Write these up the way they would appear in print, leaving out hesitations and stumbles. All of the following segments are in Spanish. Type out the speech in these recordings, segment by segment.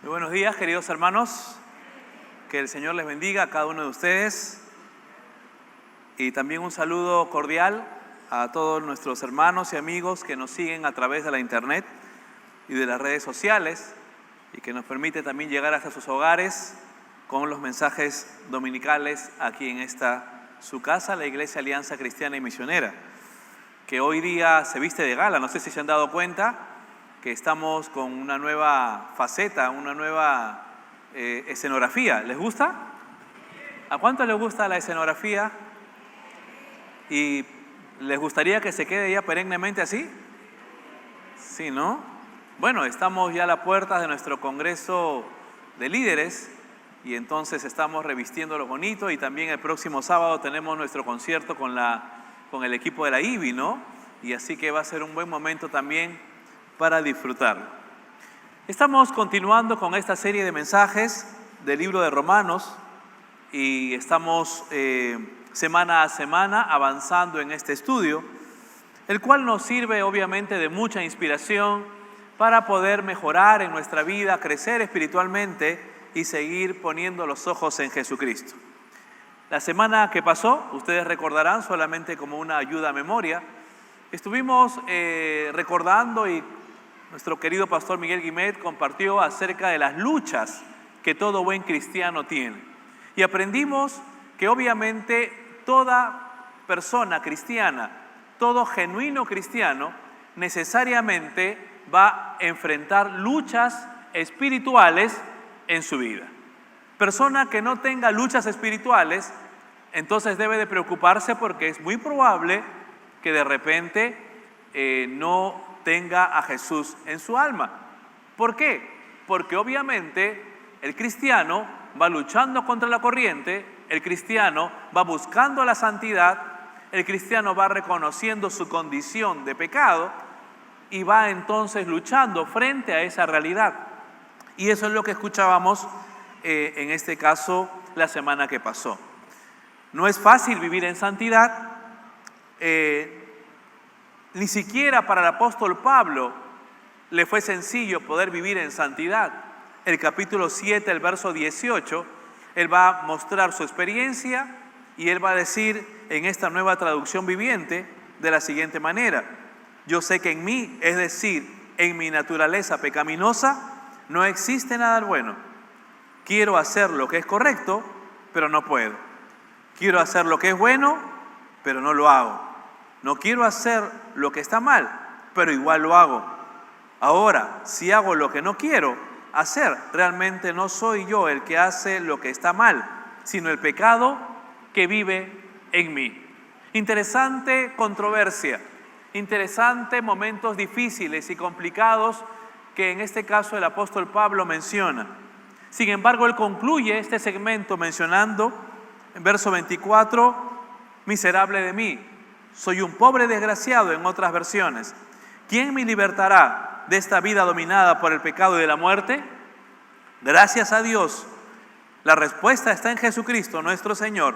Muy buenos días, queridos hermanos. Que el Señor les bendiga a cada uno de ustedes. Y también un saludo cordial a todos nuestros hermanos y amigos que nos siguen a través de la internet y de las redes sociales y que nos permite también llegar hasta sus hogares con los mensajes dominicales aquí en esta su casa, la Iglesia Alianza Cristiana y Misionera, que hoy día se viste de gala. No sé si se han dado cuenta que estamos con una nueva faceta, una nueva escenografía. ¿Les gusta? ¿A cuánto les gusta la escenografía? ¿Y les gustaría que se quede ya perennemente así? Sí, ¿no? Bueno, estamos ya a la puerta de nuestro Congreso de Líderes y entonces estamos revistiéndolo bonito, y también el próximo sábado tenemos nuestro concierto con el equipo de la IBI, ¿no? Y así que va a ser un buen momento también para disfrutarlo. Estamos continuando con esta serie de mensajes del libro de Romanos y estamos semana a semana avanzando en este estudio, el cual nos sirve obviamente de mucha inspiración para poder mejorar en nuestra vida, crecer espiritualmente y seguir poniendo los ojos en Jesucristo. La semana que pasó, ustedes recordarán, solamente como una ayuda a memoria, estuvimos recordando, y nuestro querido pastor Miguel Guimet compartió acerca de las luchas que todo buen cristiano tiene. Y aprendimos que obviamente toda persona cristiana, todo genuino cristiano, necesariamente va a enfrentar luchas espirituales en su vida. Persona que no tenga luchas espirituales, entonces debe de preocuparse, porque es muy probable que de repente no tenga a Jesús en su alma. ¿Por qué? Porque obviamente el cristiano va luchando contra la corriente, el cristiano va buscando la santidad, el cristiano va reconociendo su condición de pecado y va entonces luchando frente a esa realidad. Y eso es lo que escuchábamos en este caso la semana que pasó. No es fácil vivir en santidad. Ni siquiera para el apóstol Pablo le fue sencillo poder vivir en santidad. El capítulo 7, el verso 18, él va a mostrar su experiencia y él va a decir en esta nueva traducción viviente de la siguiente manera: yo sé que en mí, es decir, en mi naturaleza pecaminosa, no existe nada bueno. Quiero hacer lo que es correcto, pero no puedo. Quiero hacer lo que es bueno, pero no lo hago. No quiero hacer lo que está mal, pero igual lo hago. Ahora, si hago lo que no quiero hacer, realmente no soy yo el que hace lo que está mal, sino el pecado que vive en mí. Interesante controversia, interesante momentos difíciles y complicados que en este caso el apóstol Pablo menciona. Sin embargo, él concluye este segmento mencionando en verso 24, miserable de mí, soy un pobre desgraciado, en otras versiones. ¿Quién me libertará de esta vida dominada por el pecado y de la muerte? Gracias a Dios, la respuesta está en Jesucristo nuestro Señor.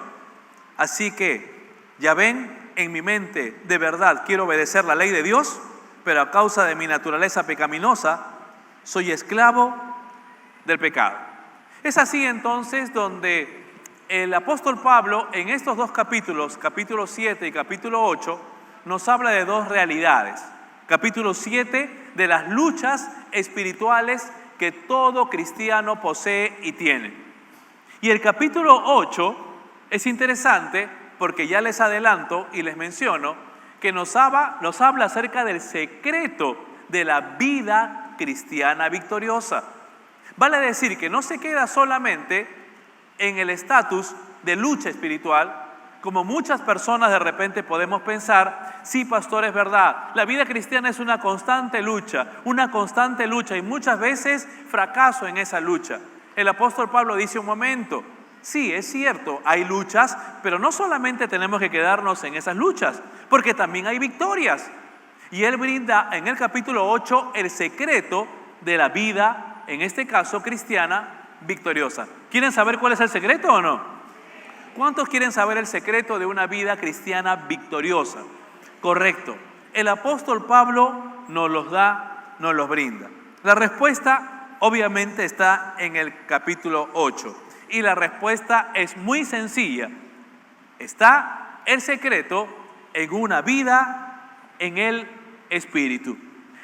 Así que, ya ven, en mi mente de verdad quiero obedecer la ley de Dios, pero a causa de mi naturaleza pecaminosa, soy esclavo del pecado. Es así entonces donde el apóstol Pablo en estos dos capítulos, capítulo 7 y capítulo 8, nos habla de dos realidades. Capítulo 7, de las luchas espirituales que todo cristiano posee y tiene. Y el capítulo 8 es interesante porque ya les adelanto y les menciono que nos habla acerca del secreto de la vida cristiana victoriosa. Vale decir que no se queda solamente en el estatus de lucha espiritual, como muchas personas de repente podemos pensar. Sí, pastor, es verdad, la vida cristiana es una constante lucha y muchas veces fracaso en esa lucha. El apóstol Pablo dice un momento, sí, es cierto, hay luchas, pero no solamente tenemos que quedarnos en esas luchas, porque también hay victorias. Y él brinda en el capítulo 8 el secreto de la vida, en este caso cristiana, victoriosa. ¿Quieren saber cuál es el secreto o no? ¿Cuántos quieren saber el secreto de una vida cristiana victoriosa? Correcto. El apóstol Pablo nos los da, nos los brinda. La respuesta obviamente está en el capítulo 8. Y la respuesta es muy sencilla. Está el secreto en una vida en el Espíritu.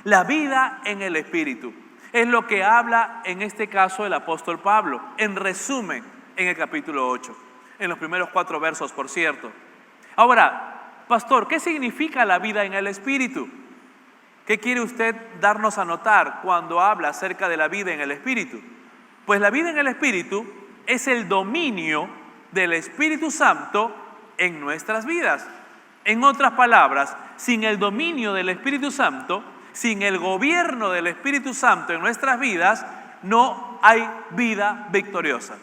La vida en el Espíritu es lo que habla en este caso el apóstol Pablo. En resumen, en el capítulo 8. En los primeros 4 versos, por cierto. Ahora, pastor, ¿qué significa la vida en el Espíritu? ¿Qué quiere usted darnos a notar cuando habla acerca de la vida en el Espíritu? Pues la vida en el Espíritu es el dominio del Espíritu Santo en nuestras vidas. En otras palabras, sin el dominio del Espíritu Santo, sin el gobierno del Espíritu Santo en nuestras vidas, no hay vida victoriosa.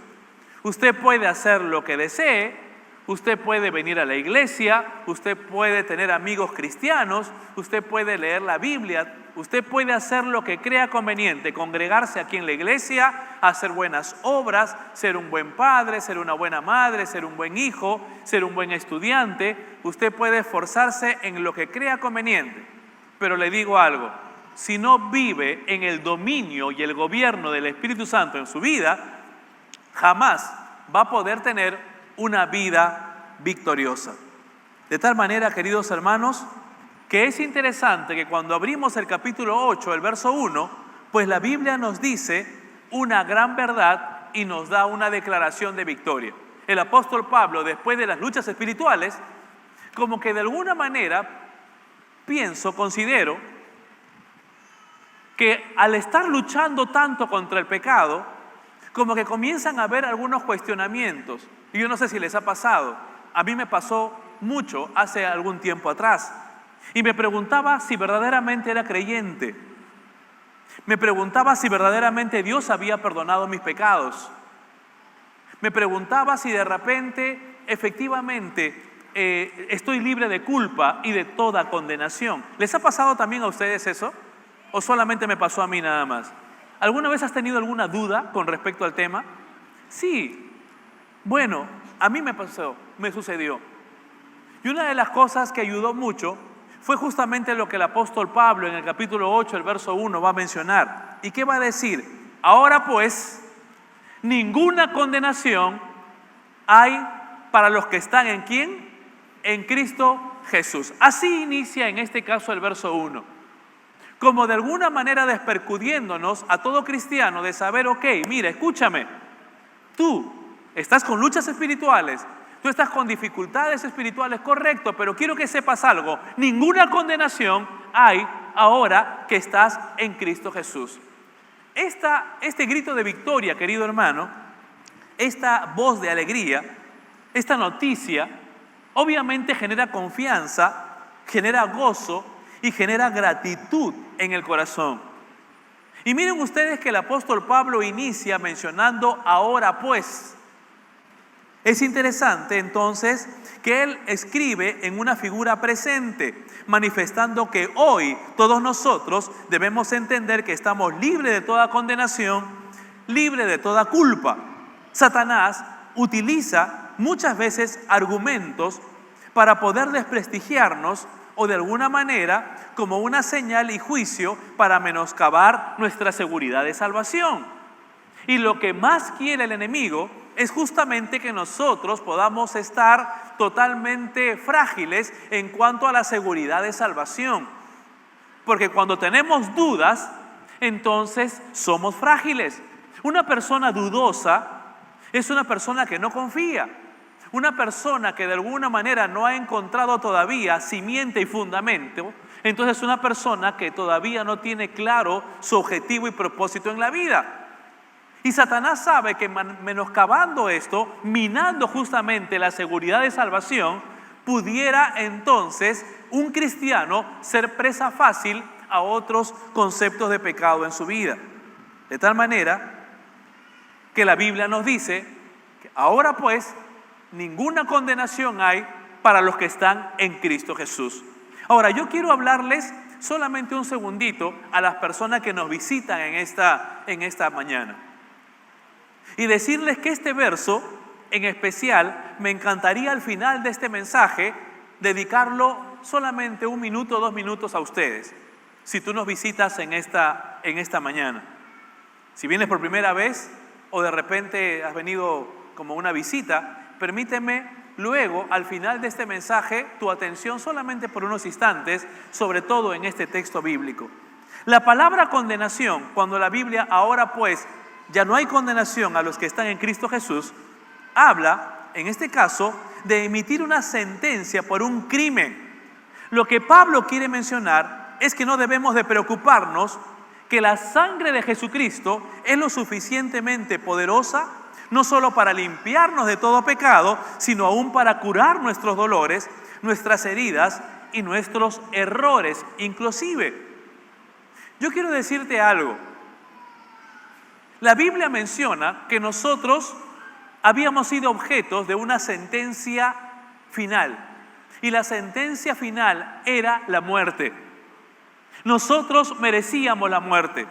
Usted puede hacer lo que desee, usted puede venir a la iglesia, usted puede tener amigos cristianos, usted puede leer la Biblia, usted puede hacer lo que crea conveniente, congregarse aquí en la iglesia, hacer buenas obras, ser un buen padre, ser una buena madre, ser un buen hijo, ser un buen estudiante. Usted puede esforzarse en lo que crea conveniente. Pero le digo algo, si no vive en el dominio y el gobierno del Espíritu Santo en su vida, jamás va a poder tener una vida victoriosa. De tal manera, queridos hermanos, que es interesante que cuando abrimos el capítulo 8, el verso 1, pues la Biblia nos dice una gran verdad y nos da una declaración de victoria. El apóstol Pablo, después de las luchas espirituales, como que de alguna manera, considero, que al estar luchando tanto contra el pecado, como que comienzan a haber algunos cuestionamientos. Y yo no sé si les ha pasado. A mí me pasó mucho hace algún tiempo atrás. Y me preguntaba si verdaderamente era creyente. Me preguntaba si verdaderamente Dios había perdonado mis pecados. Me preguntaba si de repente, efectivamente, estoy libre de culpa y de toda condenación. ¿Les ha pasado también a ustedes eso? ¿O solamente me pasó a mí nada más? ¿Alguna vez has tenido alguna duda con respecto al tema? Sí. Bueno, a mí me sucedió. Y una de las cosas que ayudó mucho fue justamente lo que el apóstol Pablo en el capítulo 8, el verso 1 va a mencionar. ¿Y qué va a decir? Ahora pues, ninguna condenación hay para los que están ¿en quién? En Cristo Jesús. Así inicia en este caso el verso 1. Como de alguna manera despercudiéndonos a todo cristiano de saber, ok, mira, escúchame, tú estás con luchas espirituales, tú estás con dificultades espirituales, correcto, pero quiero que sepas algo, ninguna condenación hay ahora que estás en Cristo Jesús. Este grito de victoria, querido hermano, esta voz de alegría, esta noticia, obviamente genera confianza, genera gozo y genera gratitud en el corazón. Y miren ustedes que el apóstol Pablo inicia mencionando ahora pues. Es interesante entonces que él escribe en una figura presente, manifestando que hoy todos nosotros debemos entender que estamos libres de toda condenación, libres de toda culpa. Satanás utiliza muchas veces argumentos para poder desprestigiarnos o de alguna manera como una señal y juicio para menoscabar nuestra seguridad de salvación. Y lo que más quiere el enemigo es justamente que nosotros podamos estar totalmente frágiles en cuanto a la seguridad de salvación. Porque cuando tenemos dudas, entonces somos frágiles. Una persona dudosa es una persona que no confía. Una persona que de alguna manera no ha encontrado todavía simiente y fundamento, entonces es una persona que todavía no tiene claro su objetivo y propósito en la vida. Y Satanás sabe que menoscabando esto, minando justamente la seguridad de salvación, pudiera entonces un cristiano ser presa fácil a otros conceptos de pecado en su vida. De tal manera que la Biblia nos dice que ahora pues ninguna condenación hay para los que están en Cristo Jesús. Ahora, yo quiero hablarles solamente un segundito a las personas que nos visitan en esta mañana. Y decirles que este verso, en especial, me encantaría al final de este mensaje dedicarlo solamente 1 minuto, 2 minutos a ustedes, si tú nos visitas en esta mañana. Si vienes por primera vez o de repente has venido como una visita, permíteme luego, al final de este mensaje, tu atención solamente por unos instantes, sobre todo en este texto bíblico. La palabra condenación, cuando la Biblia ahora pues ya no hay condenación a los que están en Cristo Jesús, habla, en este caso, de emitir una sentencia por un crimen. Lo que Pablo quiere mencionar es que no debemos de preocuparnos, que la sangre de Jesucristo es lo suficientemente poderosa, no solo para limpiarnos de todo pecado, sino aún para curar nuestros dolores, nuestras heridas y nuestros errores inclusive. Yo quiero decirte algo. La Biblia menciona que nosotros habíamos sido objetos de una sentencia final. Y la sentencia final era la muerte. Nosotros merecíamos la muerte.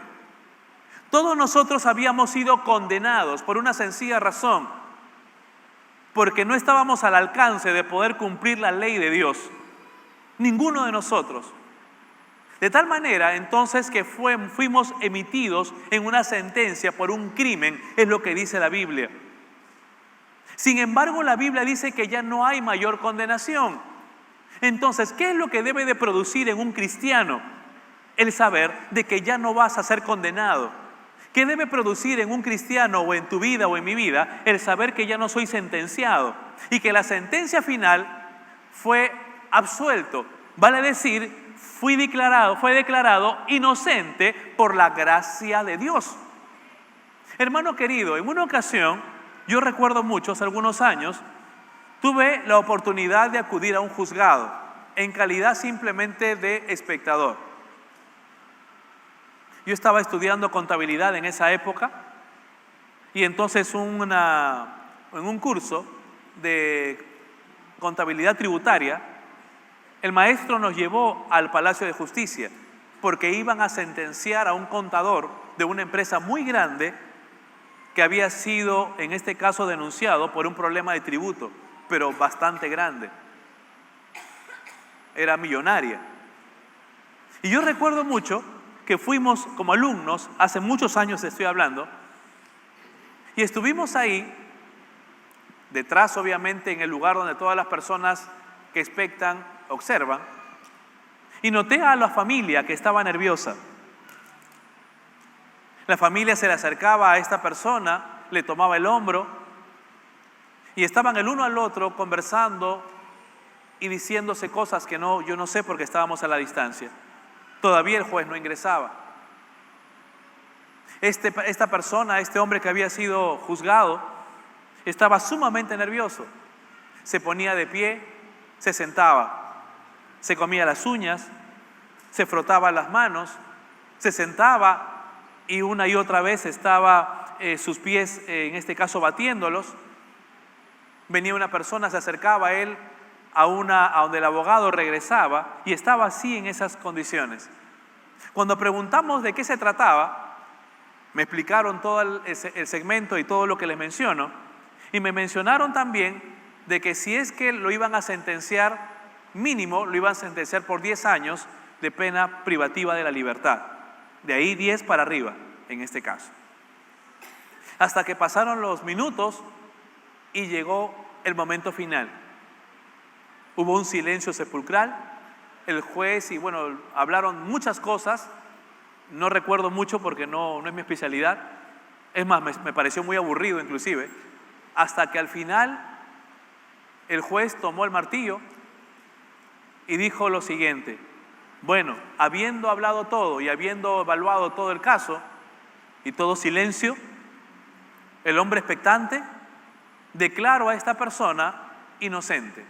Todos nosotros habíamos sido condenados por una sencilla razón, porque no estábamos al alcance de poder cumplir la ley de Dios. Ninguno de nosotros. De tal manera entonces que fuimos emitidos en una sentencia por un crimen, es lo que dice la Biblia. Sin embargo, la Biblia dice que ya no hay mayor condenación. Entonces, ¿qué es lo que debe de producir en un cristiano? El saber de que ya no vas a ser condenado. ¿Qué debe producir en un cristiano o en tu vida o en mi vida? El saber que ya no soy sentenciado y que la sentencia final fue absuelto. Vale decir, fue declarado inocente por la gracia de Dios. Hermano querido, en una ocasión, yo recuerdo mucho, hace algunos años, tuve la oportunidad de acudir a un juzgado en calidad simplemente de espectador. Yo estaba estudiando contabilidad en esa época y entonces en un curso de contabilidad tributaria, el maestro nos llevó al Palacio de Justicia porque iban a sentenciar a un contador de una empresa muy grande que había sido, en este caso, denunciado por un problema de tributo, pero bastante grande. Era millonaria. Y yo recuerdo mucho que fuimos como alumnos, hace muchos años estoy hablando, y estuvimos ahí, detrás obviamente en el lugar donde todas las personas que expectan observan, y noté a la familia que estaba nerviosa. La familia se le acercaba a esta persona, le tomaba el hombro, y estaban el uno al otro conversando y diciéndose cosas que yo no sé porque estábamos a la distancia. Todavía el juez no ingresaba. Esta persona, este hombre que había sido juzgado, estaba sumamente nervioso. Se ponía de pie, se sentaba, se comía las uñas, se frotaba las manos, se sentaba y una y otra vez estaba sus pies, en este caso, batiéndolos. Venía una persona, se acercaba a él, a donde el abogado regresaba y estaba así en esas condiciones. Cuando preguntamos de qué se trataba, me explicaron todo el segmento y todo lo que les menciono, y me mencionaron también de que si es que lo iban a sentenciar, mínimo lo iban a sentenciar por 10 años de pena privativa de la libertad, de ahí 10 para arriba en este caso. Hasta que pasaron los minutos y llegó el momento final. Hubo un silencio sepulcral, el juez y bueno, hablaron muchas cosas, no recuerdo mucho porque no es mi especialidad, es más, me pareció muy aburrido inclusive, hasta que al final el juez tomó el martillo y dijo lo siguiente: bueno, habiendo hablado todo y habiendo evaluado todo el caso y todo silencio, el hombre expectante declaró a esta persona inocente.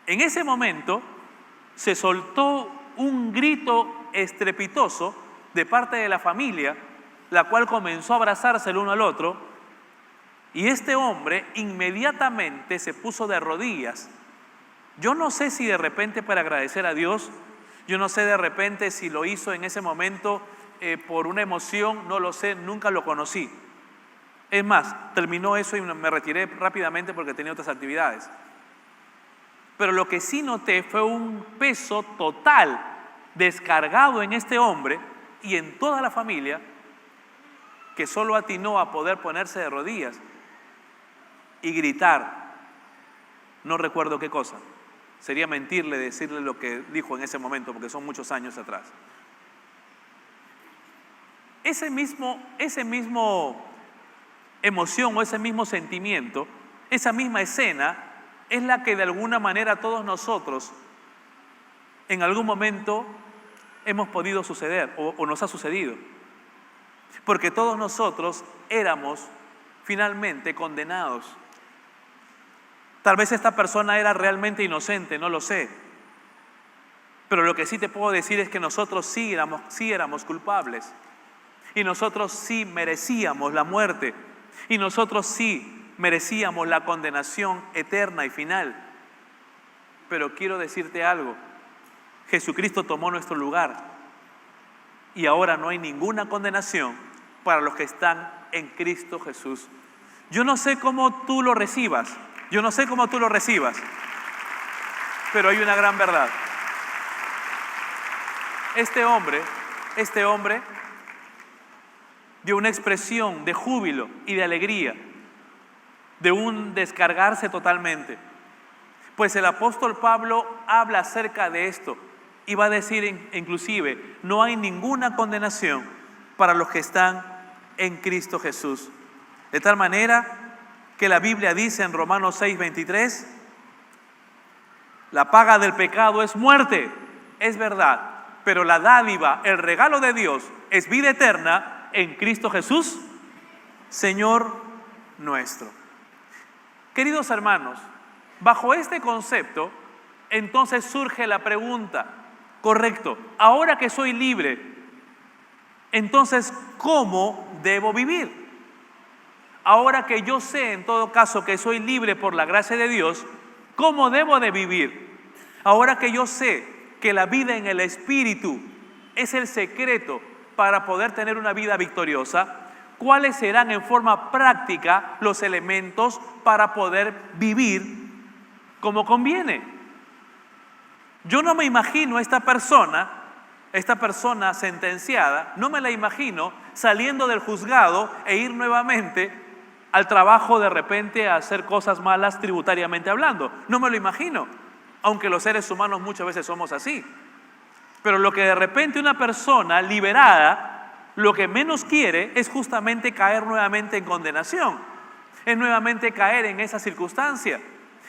En ese momento se soltó un grito estrepitoso de parte de la familia, la cual comenzó a abrazarse el uno al otro, y este hombre inmediatamente se puso de rodillas. Yo no sé si de repente para agradecer a Dios, yo no sé de repente si lo hizo en ese momento por una emoción, no lo sé, nunca lo conocí. Es más, terminó eso y me retiré rápidamente porque tenía otras actividades. Pero lo que sí noté fue un peso total descargado en este hombre y en toda la familia, que solo atinó a poder ponerse de rodillas y gritar, no recuerdo qué cosa. Sería mentirle decirle lo que dijo en ese momento, porque son muchos años atrás. Ese mismo emoción o ese mismo sentimiento, esa misma escena, es la que de alguna manera todos nosotros en algún momento hemos podido suceder o nos ha sucedido. Porque todos nosotros éramos finalmente condenados. Tal vez esta persona era realmente inocente, no lo sé. Pero lo que sí te puedo decir es que nosotros sí éramos culpables. Y nosotros sí merecíamos la muerte. Y nosotros sí merecíamos la condenación eterna y final. Pero quiero decirte algo. Jesucristo tomó nuestro lugar. Y ahora no hay ninguna condenación para los que están en Cristo Jesús. Yo no sé cómo tú lo recibas. Pero hay una gran verdad. Este hombre dio una expresión de júbilo y de alegría, de un descargarse totalmente. Pues el apóstol Pablo habla acerca de esto y va a decir inclusive, no hay ninguna condenación para los que están en Cristo Jesús. De tal manera que la Biblia dice en Romanos 6:23, la paga del pecado es muerte, es verdad, pero la dádiva, el regalo de Dios es vida eterna en Cristo Jesús, Señor nuestro. Queridos hermanos, bajo este concepto, entonces surge la pregunta, correcto, ahora que soy libre, entonces, ¿cómo debo vivir? Ahora que yo sé, en todo caso, que soy libre por la gracia de Dios, ¿cómo debo de vivir? Ahora que yo sé que la vida en el Espíritu es el secreto para poder tener una vida victoriosa, ¿cuáles serán en forma práctica los elementos para poder vivir como conviene? Yo no me imagino a esta persona sentenciada, no me la imagino saliendo del juzgado e ir nuevamente al trabajo de repente a hacer cosas malas tributariamente hablando. No me lo imagino, aunque los seres humanos muchas veces somos así. Pero lo que de repente una persona liberada, lo que menos quiere es justamente caer nuevamente en condenación, es nuevamente caer en esa circunstancia.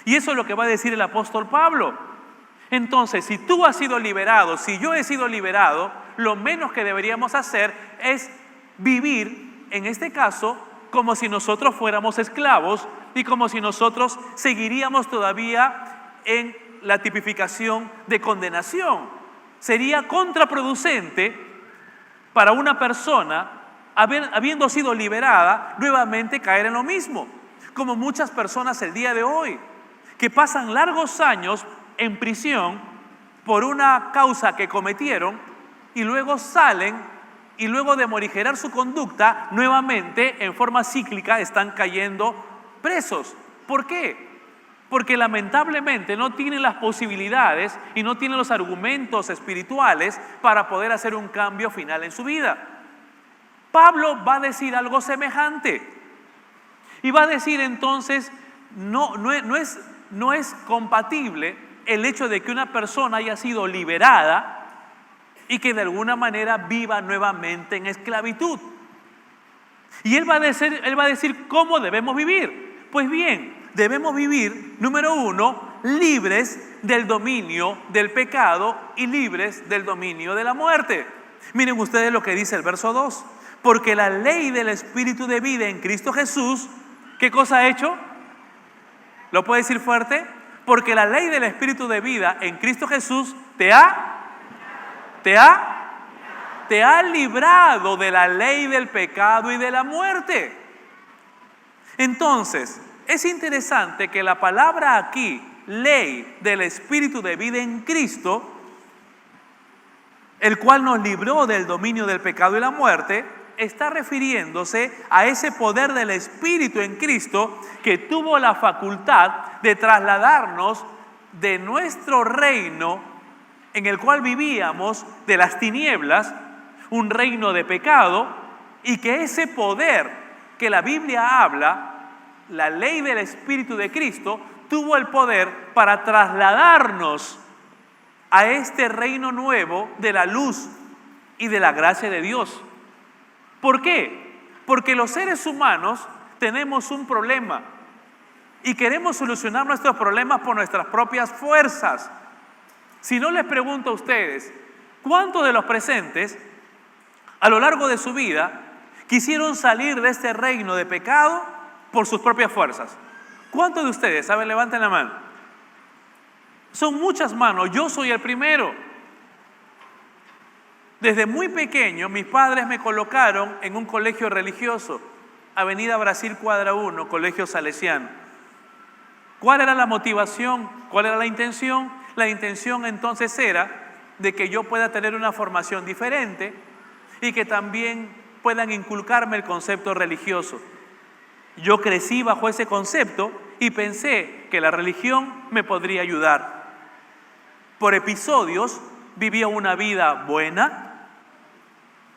Y eso es lo que va a decir el apóstol Pablo. Entonces, si tú has sido liberado, si yo he sido liberado, lo menos que deberíamos hacer es vivir, en este caso, como si nosotros fuéramos esclavos y como si nosotros seguiríamos todavía en la tipificación de condenación. Sería contraproducente para una persona, habiendo sido liberada, nuevamente caer en lo mismo, como muchas personas el día de hoy, que pasan largos años en prisión por una causa que cometieron y luego salen y luego de morigerar su conducta, nuevamente en forma cíclica están cayendo presos. ¿Por qué? Porque lamentablemente no tienen las posibilidades y no tienen los argumentos espirituales para poder hacer un cambio final en su vida. Pablo va a decir algo semejante y va a decir entonces, no es compatible el hecho de que una persona haya sido liberada y que de alguna manera viva nuevamente en esclavitud. Y él va a decir cómo debemos vivir. Pues bien, debemos vivir, número uno, libres del dominio del pecado y libres del dominio de la muerte. Miren ustedes lo que dice el verso 2. Porque la ley del Espíritu de vida en Cristo Jesús, ¿qué cosa ha hecho? ¿Lo puede decir fuerte? Porque la ley del Espíritu de vida en Cristo Jesús te ha librado de la ley del pecado y de la muerte. Entonces, es interesante que la palabra aquí, ley del Espíritu de vida en Cristo, el cual nos libró del dominio del pecado y la muerte, está refiriéndose a ese poder del Espíritu en Cristo que tuvo la facultad de trasladarnos de nuestro reino en el cual vivíamos, de las tinieblas, un reino de pecado, y que ese poder que la Biblia habla, la ley del Espíritu de Cristo, tuvo el poder para trasladarnos a este reino nuevo de la luz y de la gracia de Dios. ¿Por qué? Porque los seres humanos tenemos un problema y queremos solucionar nuestros problemas por nuestras propias fuerzas. Si no, les pregunto a ustedes, ¿cuántos de los presentes a lo largo de su vida quisieron salir de este reino de pecado por sus propias fuerzas? ¿Cuántos de ustedes? A ver, levanten la mano. Son muchas manos, yo soy el primero. Desde muy pequeño mis padres me colocaron en un colegio religioso, Avenida Brasil Cuadra 1, Colegio Salesiano. ¿Cuál era la motivación? ¿Cuál era la intención? La intención entonces era de que yo pueda tener una formación diferente y que también puedan inculcarme el concepto religioso. Yo crecí bajo ese concepto y pensé que la religión me podría ayudar. Por episodios vivía una vida buena,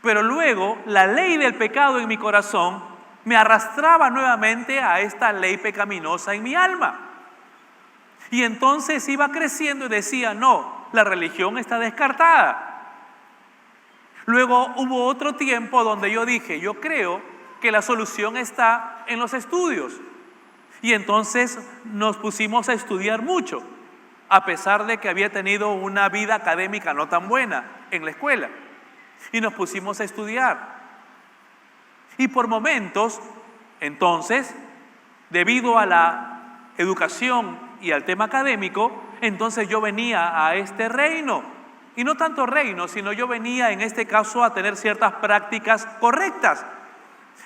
pero luego la ley del pecado en mi corazón me arrastraba nuevamente a esta ley pecaminosa en mi alma. Y entonces iba creciendo y decía, no, la religión está descartada. Luego hubo otro tiempo donde yo dije, yo creo que la solución está en los estudios. Y entonces nos pusimos a estudiar mucho, a pesar de que había tenido una vida académica no tan buena en la escuela. Y nos pusimos a estudiar. Y por momentos, entonces, debido a la educación y al tema académico, entonces yo venía a este reino. Y no tanto reino, sino yo venía en este caso a tener ciertas prácticas correctas.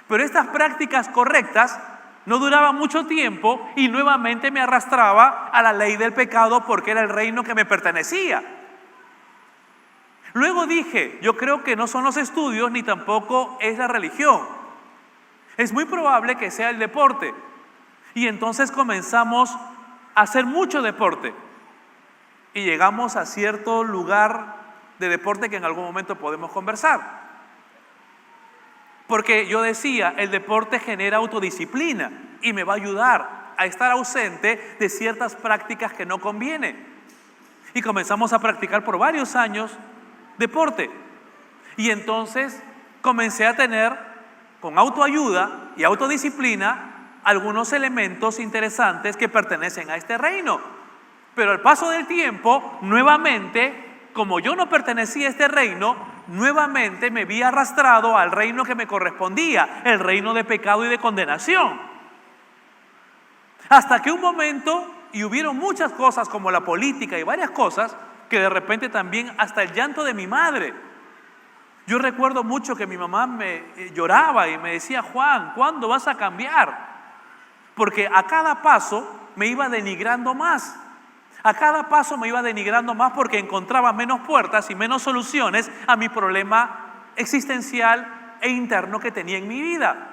Pero estas prácticas correctas no duraban mucho tiempo y nuevamente me arrastraba a la ley del pecado porque era el reino que me pertenecía. Luego dije, yo creo que no son los estudios ni tampoco es la religión. Es muy probable que sea el deporte. Y entonces comenzamos a hacer mucho deporte. Y llegamos a cierto lugar de deporte que en algún momento podemos conversar. Porque yo decía, el deporte genera autodisciplina y me va a ayudar a estar ausente de ciertas prácticas que no convienen. Y comenzamos a practicar por varios años deporte. Y entonces comencé a tener, con autoayuda y autodisciplina, algunos elementos interesantes que pertenecen a este reino. Pero al paso del tiempo, nuevamente, como yo no pertenecía a este reino, nuevamente me vi arrastrado al reino que me correspondía, el reino de pecado y de condenación. Hasta que un momento, y hubieron muchas cosas como la política y varias cosas, que de repente también hasta el llanto de mi madre. Yo recuerdo mucho que mi mamá me lloraba y me decía, Juan, ¿cuándo vas a cambiar? Porque a cada paso me iba denigrando más. A cada paso me iba denigrando más porque encontraba menos puertas y menos soluciones a mi problema existencial e interno que tenía en mi vida.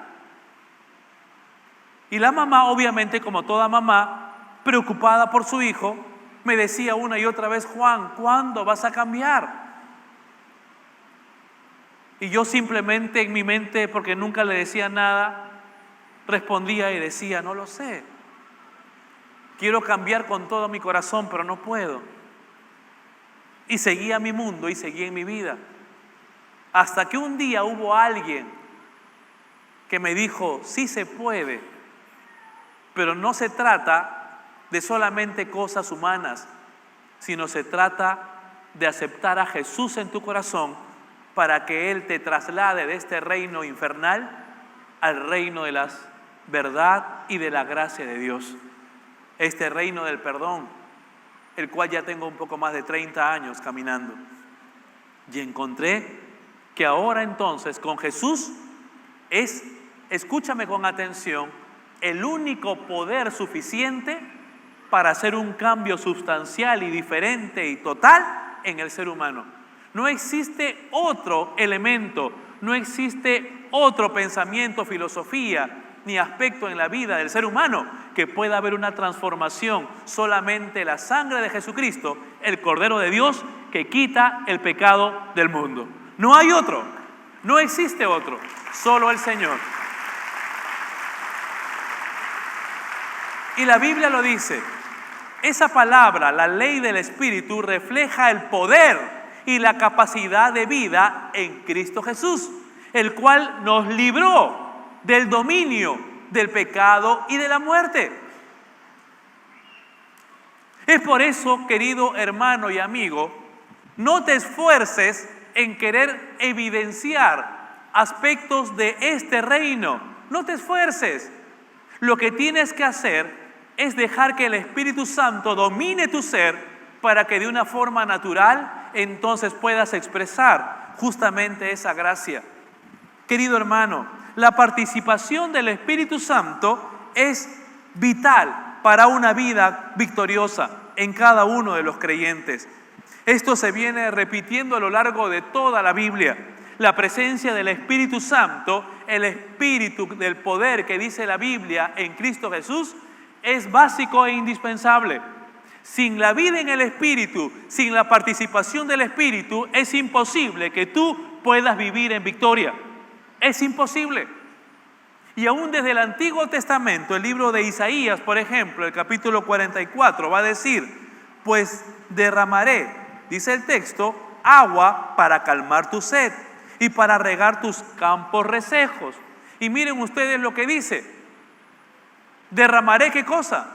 Y la mamá, obviamente, como toda mamá, preocupada por su hijo, me decía una y otra vez, Juan, ¿cuándo vas a cambiar? Y yo simplemente en mi mente, porque nunca le decía nada, respondía y decía, no lo sé. Quiero cambiar con todo mi corazón, pero no puedo. Y seguía mi mundo y seguía en mi vida. Hasta que un día hubo alguien que me dijo, sí se puede, pero no se trata de solamente cosas humanas, sino se trata de aceptar a Jesús en tu corazón para que Él te traslade de este reino infernal al reino de la verdad y de la gracia de Dios. Este reino del perdón, el cual ya tengo un poco más de 30 años caminando. Y encontré que ahora entonces con Jesús es, escúchame con atención, el único poder suficiente para hacer un cambio sustancial y diferente y total en el ser humano. No existe otro elemento, no existe otro pensamiento, filosofía ni aspecto en la vida del ser humano que pueda haber una transformación. Solamente la sangre de Jesucristo, el Cordero de Dios, que quita el pecado del mundo. No hay otro. No existe otro, solo el Señor. Y la Biblia lo dice. Esa palabra, la ley del Espíritu, refleja el poder y la capacidad de vida en Cristo Jesús, el cual nos libró del dominio del pecado y de la muerte. Es por eso, querido hermano y amigo, no te esfuerces en querer evidenciar aspectos de este reino. No te esfuerces. Lo que tienes que hacer es dejar que el Espíritu Santo domine tu ser para que de una forma natural entonces puedas expresar justamente esa gracia. Querido hermano, la participación del Espíritu Santo es vital para una vida victoriosa en cada uno de los creyentes. Esto se viene repitiendo a lo largo de toda la Biblia. La presencia del Espíritu Santo, el Espíritu del poder que dice la Biblia en Cristo Jesús, es básico e indispensable. Sin la vida en el Espíritu, sin la participación del Espíritu, es imposible que tú puedas vivir en victoria. Es imposible. Y aún desde el Antiguo Testamento, el libro de Isaías, por ejemplo, el capítulo 44, va a decir, pues derramaré, dice el texto, agua para calmar tu sed y para regar tus campos resecos. Y miren ustedes lo que dice. ¿Derramaré qué cosa?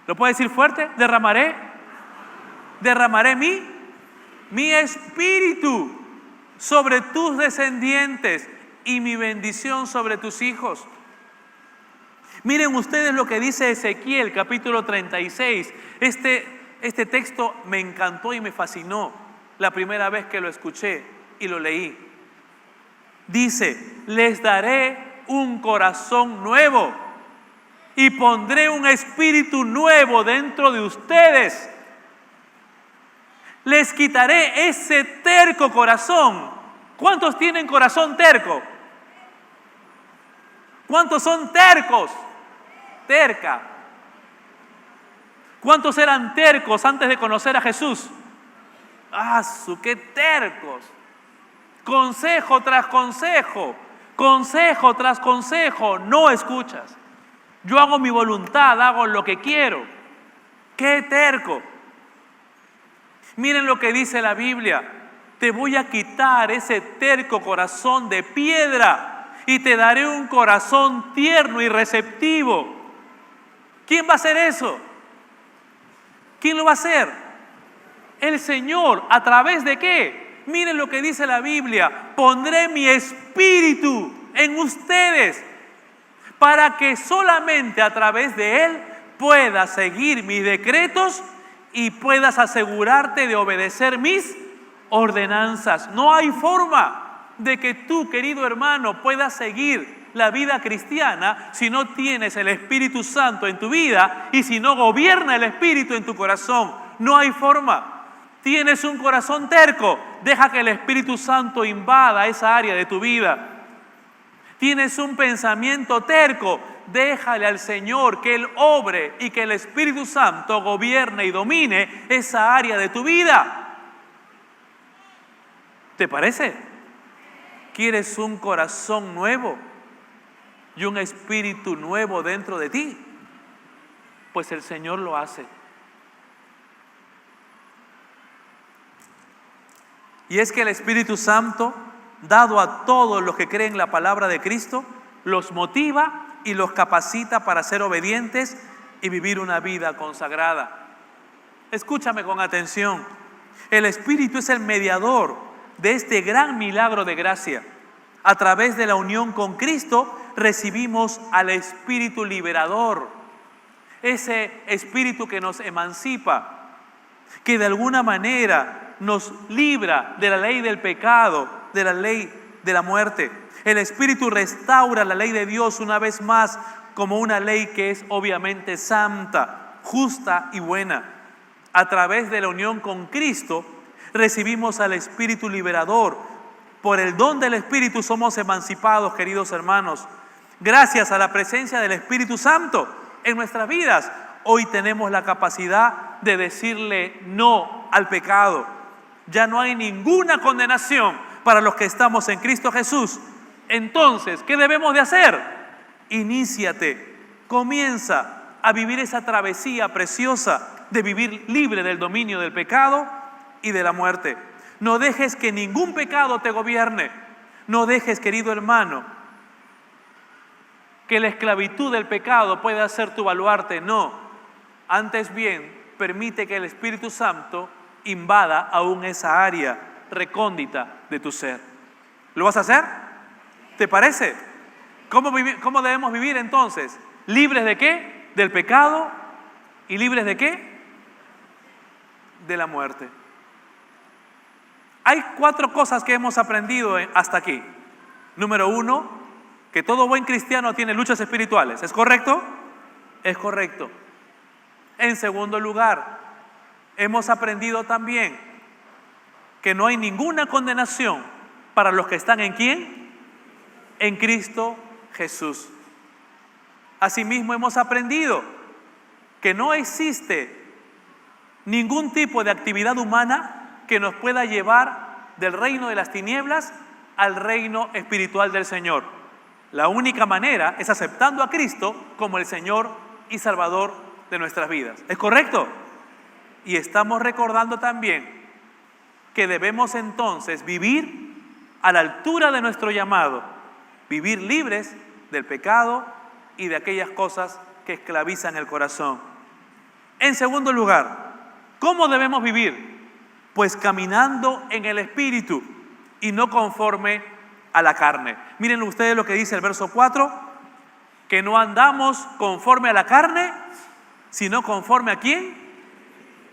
¿Lo puede decir fuerte? ¿Derramaré? ¿Derramaré mi espíritu sobre tus descendientes y mi bendición sobre tus hijos? Miren ustedes lo que dice Ezequiel, capítulo 36. Este texto me encantó y me fascinó la primera vez que lo escuché y lo leí. Dice, les daré un corazón nuevo y pondré un espíritu nuevo dentro de ustedes. Les quitaré ese terco corazón. ¿Cuántos tienen corazón terco? ¿Cuántos son tercos? Terca. ¿Cuántos eran tercos antes de conocer a Jesús? ¡Qué tercos! Consejo tras consejo, consejo tras consejo, no escuchas. Yo hago mi voluntad, hago lo que quiero. ¡Qué terco! Miren lo que dice la Biblia. Te voy a quitar ese terco corazón de piedra y te daré un corazón tierno y receptivo. ¿Quién va a hacer eso? ¿Quién lo va a hacer? El Señor. ¿A través de qué? Miren lo que dice la Biblia. Pondré mi espíritu en ustedes para que solamente a través de Él puedas seguir mis decretos y puedas asegurarte de obedecer mis ordenanzas. No hay forma de que tú, querido hermano, puedas seguir la vida cristiana si no tienes el Espíritu Santo en tu vida y si no gobierna el Espíritu en tu corazón. No hay forma. Tienes un corazón terco, deja que el Espíritu Santo invada esa área de tu vida. Tienes un pensamiento terco, déjale al Señor que Él obre y que el Espíritu Santo gobierne y domine esa área de tu vida. ¿Te parece? ¿Quieres un corazón nuevo y un espíritu nuevo dentro de ti? Pues el Señor lo hace. Y es que el Espíritu Santo, dado a todos los que creen la palabra de Cristo, los motiva y los capacita para ser obedientes y vivir una vida consagrada. Escúchame con atención. El Espíritu es el mediador de este gran milagro de gracia. A través de la unión con Cristo recibimos al Espíritu liberador, ese Espíritu que nos emancipa, que de alguna manera nos libra de la ley del pecado, de la ley de la muerte. El Espíritu restaura la ley de Dios una vez más como una ley que es obviamente santa, justa y buena. A través de la unión con Cristo recibimos al Espíritu liberador. Por el don del Espíritu somos emancipados, queridos hermanos. Gracias a la presencia del Espíritu Santo en nuestras vidas, hoy tenemos la capacidad de decirle no al pecado. Ya no hay ninguna condenación para los que estamos en Cristo Jesús. Entonces, ¿qué debemos de hacer? Iníciate, comienza a vivir esa travesía preciosa de vivir libre del dominio del pecado y de la muerte. No dejes que ningún pecado te gobierne. No dejes, querido hermano, que la esclavitud del pecado pueda ser tu baluarte. No, antes bien, permite que el Espíritu Santo invada aún esa área recóndita de tu ser. ¿Lo vas a hacer? ¿Te parece? ¿Cómo debemos vivir entonces? ¿Libres de qué? Del pecado. ¿Y libres de qué? De la muerte. Hay 4 cosas que hemos aprendido hasta aquí. Número 1, que todo buen cristiano tiene luchas espirituales. ¿Es correcto? Es correcto. En segundo lugar, hemos aprendido también que no hay ninguna condenación para los que están ¿en quién? En Cristo Jesús. Asimismo, hemos aprendido que no existe ningún tipo de actividad humana que nos pueda llevar del reino de las tinieblas al reino espiritual del Señor. La única manera es aceptando a Cristo como el Señor y Salvador de nuestras vidas. ¿Es correcto? Y estamos recordando también que debemos entonces vivir a la altura de nuestro llamado, vivir libres del pecado y de aquellas cosas que esclavizan el corazón. En segundo lugar, ¿cómo debemos vivir? Pues caminando en el Espíritu y no conforme a la carne. Miren ustedes lo que dice el verso 4, que no andamos conforme a la carne, sino conforme ¿a quién?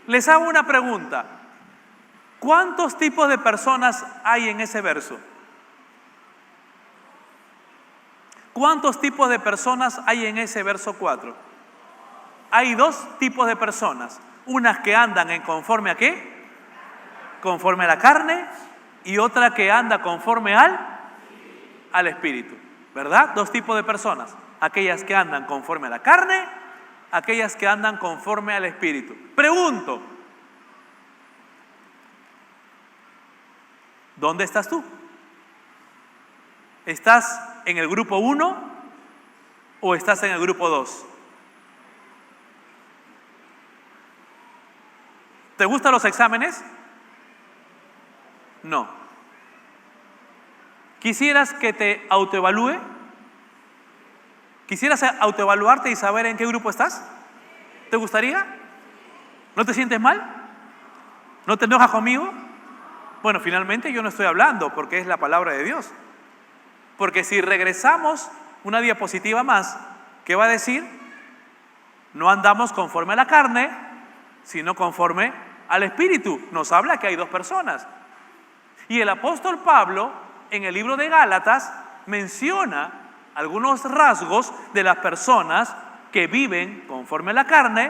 Les hago una pregunta. ¿Cuántos tipos de personas hay en ese verso? ¿Cuántos tipos de personas hay en ese verso 4? Hay 2 tipos de personas. Unas que andan en conforme ¿a qué? Conforme a la carne, y otra que anda conforme al Espíritu. ¿Verdad? 2 tipos de personas. Aquellas que andan conforme a la carne, aquellas que andan conforme al Espíritu. Pregunto, ¿dónde estás tú? ¿Estás en el grupo 1 o estás en el grupo 2? ¿Te gustan los exámenes? No. ¿Quisieras que te autoevalúe? ¿Quisieras autoevaluarte y saber en qué grupo estás? ¿Te gustaría? ¿No te sientes mal? ¿No te enojas conmigo? Bueno, finalmente yo no estoy hablando porque es la palabra de Dios. Porque si regresamos una diapositiva más, ¿qué va a decir? No andamos conforme a la carne, sino conforme al Espíritu. Nos habla que hay 2 personas. Y el apóstol Pablo, en el libro de Gálatas, menciona algunos rasgos de las personas que viven conforme a la carne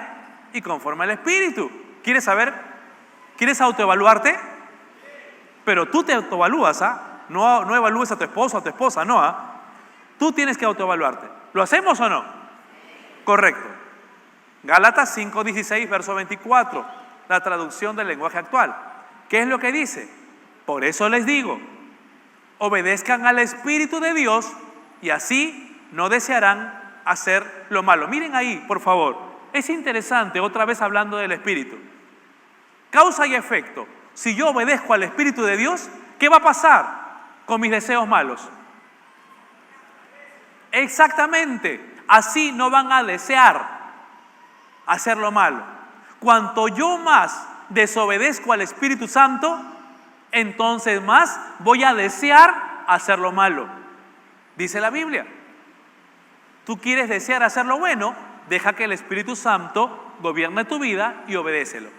y conforme al Espíritu. ¿Quieres saber? ¿Quieres autoevaluarte? Pero tú te autoevalúas, ¿ah? No evalúes a tu esposo o a tu esposa, no, ¿ah? Tú tienes que autoevaluarte. ¿Lo hacemos o no? Correcto. Gálatas 5:16, verso 24, la traducción del lenguaje actual. ¿Qué es lo que dice? Por eso les digo, obedezcan al Espíritu de Dios y así no desearán hacer lo malo. Miren ahí, por favor. Es interesante, otra vez hablando del Espíritu. Causa y efecto. Si yo obedezco al Espíritu de Dios, ¿qué va a pasar con mis deseos malos? Exactamente. Así no van a desear hacer lo malo. Cuanto yo más desobedezco al Espíritu Santo, entonces más voy a desear hacer lo malo. Dice la Biblia. Tú quieres desear hacer lo bueno, deja que el Espíritu Santo gobierne tu vida y obedécelo.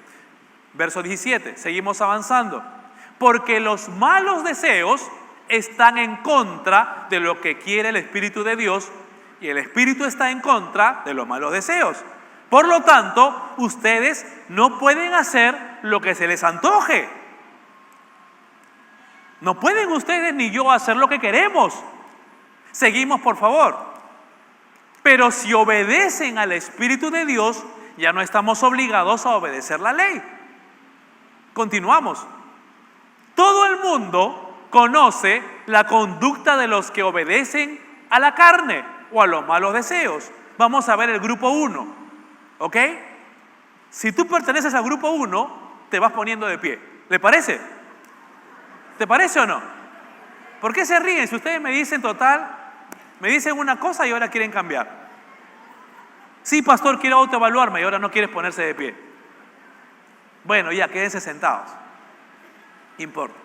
Verso 17, seguimos avanzando. Porque los malos deseos están en contra de lo que quiere el Espíritu de Dios y el Espíritu está en contra de los malos deseos. Por lo tanto, ustedes no pueden hacer lo que se les antoje. No pueden ustedes ni yo hacer lo que queremos. Seguimos, por favor. Pero si obedecen al Espíritu de Dios, ya no estamos obligados a obedecer la ley. Continuamos. Todo el mundo conoce la conducta de los que obedecen a la carne o a los malos deseos. Vamos a ver el grupo 1, ¿ok? Si tú perteneces al grupo 1, te vas poniendo de pie. ¿Le parece? ¿Te parece o no? ¿Por qué se ríen? Si ustedes me dicen me dicen una cosa y ahora quieren cambiar. Sí, pastor, quiero autoevaluarme y ahora no quieres ponerse de pie. Bueno, ya, quédense sentados. Importa.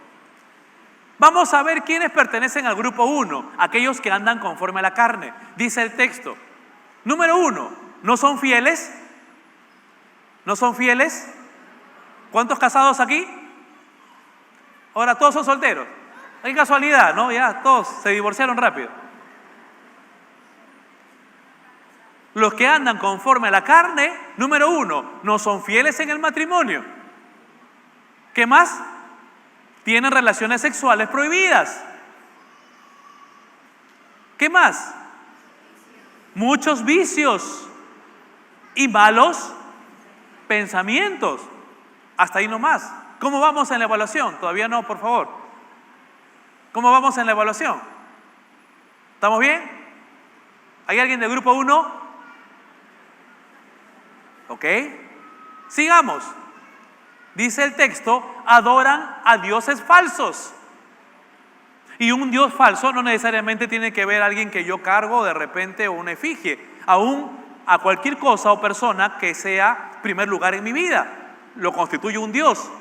Vamos a ver quiénes pertenecen al grupo 1, aquellos que andan conforme a la carne. Dice el texto. Número 1, ¿no son fieles? ¿No son fieles? ¿Cuántos casados aquí? Ahora todos son solteros. Hay casualidad, ¿no? Ya todos se divorciaron rápido. Los que andan conforme a la carne, número 1, no son fieles en el matrimonio. ¿Qué más? Tienen relaciones sexuales prohibidas. ¿Qué más? Muchos vicios y malos pensamientos. Hasta ahí nomás. ¿Cómo vamos en la evaluación? Todavía no, por favor. ¿Cómo vamos en la evaluación? ¿Estamos bien? ¿Hay alguien del grupo 1? ¿Ok? Sigamos. Dice el texto, adoran a dioses falsos. Y un dios falso no necesariamente tiene que ver a alguien que yo cargo de repente o una efigie. Aún a cualquier cosa o persona que sea primer lugar en mi vida. Lo constituye un dios.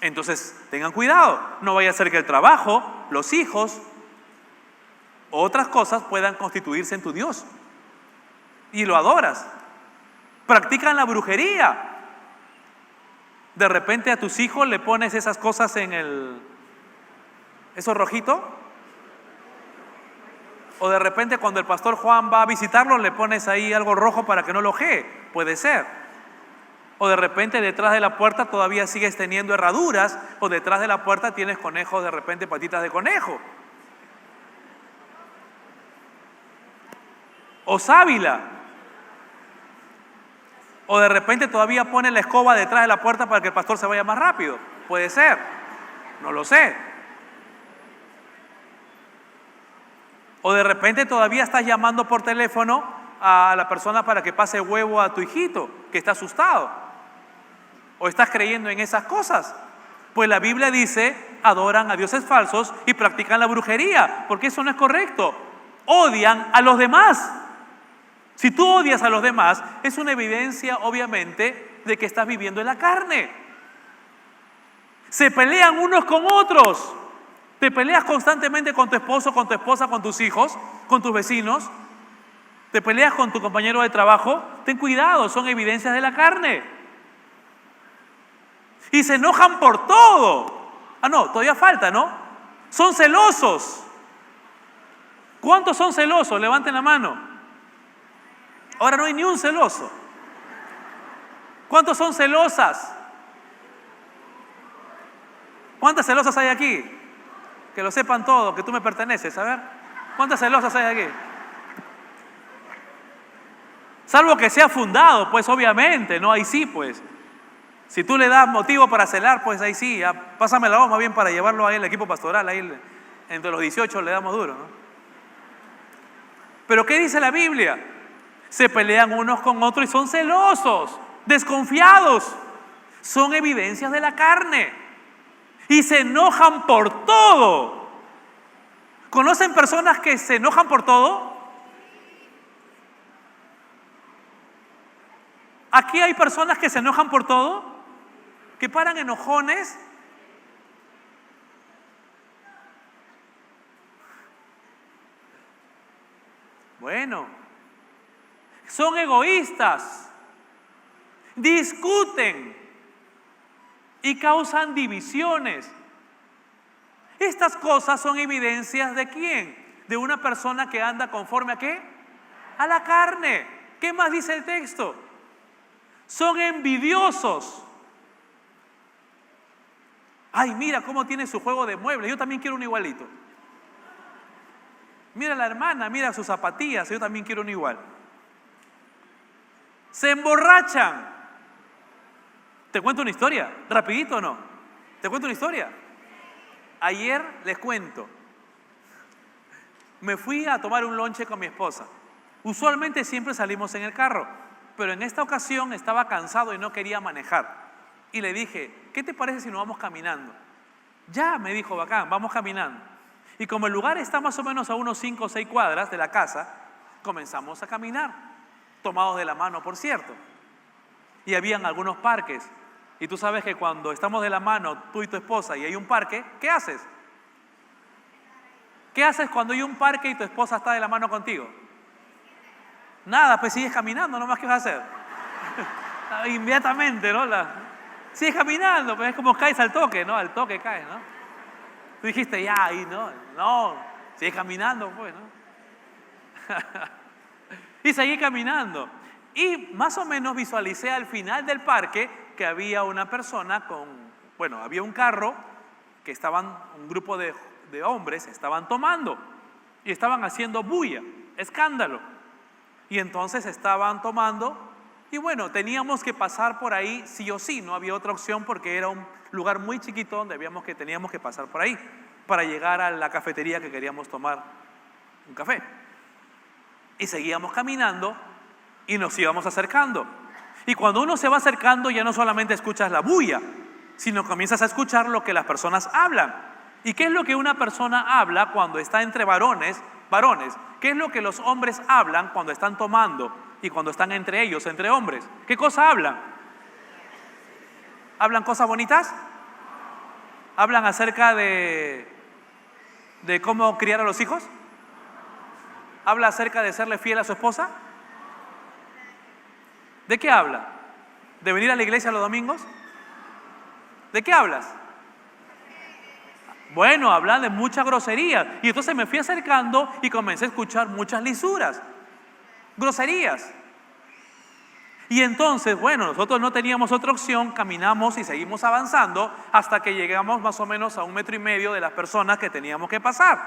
Entonces, tengan cuidado. No vaya a ser que el trabajo, los hijos, o otras cosas puedan constituirse en tu dios. Y lo adoras. Practican la brujería. De repente a tus hijos le pones esas cosas en ¿eso rojito? O de repente cuando el pastor Juan va a visitarlo le pones ahí algo rojo para que no lo ojee. Puede ser. O de repente detrás de la puerta todavía sigues teniendo herraduras. O detrás de la puerta tienes conejos, de repente patitas de conejo. O sábila. O de repente todavía pone la escoba detrás de la puerta para que el pastor se vaya más rápido. Puede ser. No lo sé. O de repente todavía estás llamando por teléfono a la persona para que pase huevo a tu hijito que está asustado. O estás creyendo en esas cosas. Pues la Biblia dice, adoran a dioses falsos y practican la brujería, porque eso no es correcto. Odian a los demás. Si tú odias a los demás, es una evidencia, obviamente, de que estás viviendo en la carne. Se pelean unos con otros. Te peleas constantemente con tu esposo, con tu esposa, con tus hijos, con tus vecinos. Te peleas con tu compañero de trabajo. Ten cuidado, son evidencias de la carne. Y se enojan por todo. Ah, no, todavía falta, ¿no? Son celosos. ¿Cuántos son celosos? Levanten la mano. Ahora no hay ni un celoso. ¿Cuántos son celosas? ¿Cuántas celosas hay aquí? Que lo sepan todos, que tú me perteneces, a ver. ¿Cuántas celosas hay aquí? Salvo que sea fundado, pues obviamente, ¿no? Ahí sí, pues. Si tú le das motivo para celar, pues ahí sí. Ya, pásame la voz más bien para llevarlo ahí al equipo pastoral, ahí entre los 18 le damos duro, ¿no? Pero ¿qué dice la Biblia? Se pelean unos con otros y son celosos, desconfiados. Son evidencias de la carne. Y se enojan por todo. ¿Conocen personas que se enojan por todo? Aquí hay personas que se enojan por todo, que paran enojones. Bueno, son egoístas, discuten y causan divisiones. Estas cosas son evidencias ¿de quién? De una persona que anda conforme ¿a qué? A la carne. ¿Qué más dice el texto? Son envidiosos. Ay, mira cómo tiene su juego de muebles. Yo también quiero uno igualito. Mira a la hermana, mira sus zapatillas. Yo también quiero uno igual. Se emborrachan. ¿Te cuento una historia? ¿Rapidito o no? ¿Te cuento una historia? Ayer les cuento, me fui a tomar un lonche con mi esposa. Usualmente siempre salimos en el carro, pero en esta ocasión estaba cansado y no quería manejar. Y le dije, ¿qué te parece si nos vamos caminando? Ya, me dijo, bacán, vamos caminando. Y como el lugar está más o menos a unos 5 o 6 cuadras de la casa, comenzamos a caminar, tomados de la mano, por cierto. Y habían algunos parques. Y tú sabes que cuando estamos de la mano, tú y tu esposa, y hay un parque, ¿qué haces? ¿Qué haces cuando hay un parque y tu esposa está de la mano contigo? Nada, pues sigues caminando, ¿no más qué vas a hacer? Inmediatamente, ¿no? Sigues caminando, pues es como caes al toque, ¿no? Al toque caes, ¿no? Tú dijiste, ya, ahí, no, sigues caminando, pues, ¿no? Y seguí caminando. Y más o menos visualicé al final del parque que había una persona había un carro que un grupo de hombres estaban tomando y estaban haciendo bulla, escándalo. Y entonces estaban tomando y bueno, teníamos que pasar por ahí sí o sí, no había otra opción porque era un lugar muy chiquito donde teníamos que pasar por ahí para llegar a la cafetería que queríamos tomar un café. Y seguíamos caminando y nos íbamos acercando. Y cuando uno se va acercando ya no solamente escuchas la bulla, sino comienzas a escuchar lo que las personas hablan. ¿Y qué es lo que una persona habla cuando está entre varones? ¿Qué es lo que los hombres hablan cuando están tomando y cuando están entre ellos, entre hombres? ¿Qué cosa hablan? ¿Hablan cosas bonitas? ¿Hablan acerca de cómo criar a los hijos? ¿Habla acerca de serle fiel a su esposa? ¿De qué habla? ¿De venir a la iglesia los domingos? ¿De qué hablas? Bueno, hablan de mucha grosería. Y entonces me fui acercando y comencé a escuchar muchas lisuras, groserías. Y entonces, bueno, nosotros no teníamos otra opción, caminamos y seguimos avanzando hasta que llegamos más o menos a 1,5 metros de las personas que teníamos que pasar.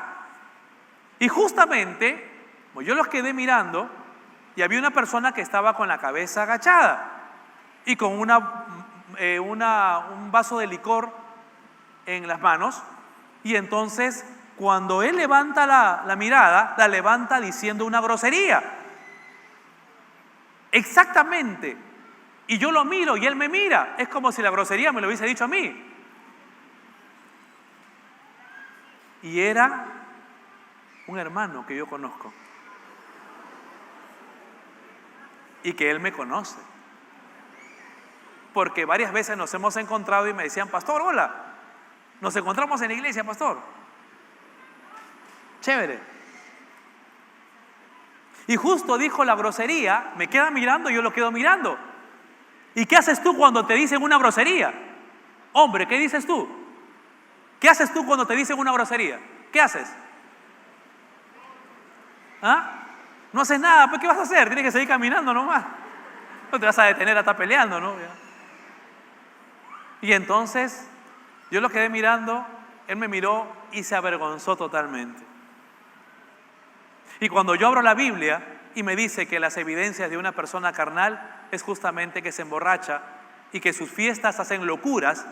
Y justamente, pues yo los quedé mirando y había una persona que estaba con la cabeza agachada y con un vaso de licor en las manos. Y entonces, cuando él levanta la mirada, la levanta diciendo una grosería. Exactamente. Y yo lo miro y él me mira. Es como si la grosería me lo hubiese dicho a mí. Y era un hermano que yo conozco. Y que él me conoce. Porque varias veces nos hemos encontrado y me decían, pastor, hola. Nos encontramos en la iglesia, pastor. Chévere. Y justo dijo la grosería, me queda mirando y yo lo quedo mirando. ¿Y qué haces tú cuando te dicen una grosería? Hombre, ¿qué dices tú? ¿Qué haces tú cuando te dicen una grosería? ¿Qué haces? ¿Ah? No haces nada, pues ¿qué vas a hacer? Tienes que seguir caminando nomás. No te vas a detener a estar peleando, ¿no? Y entonces yo lo quedé mirando, él me miró y se avergonzó totalmente. Y cuando yo abro la Biblia y me dice que las evidencias de una persona carnal es justamente que se emborracha y que sus fiestas hacen locuras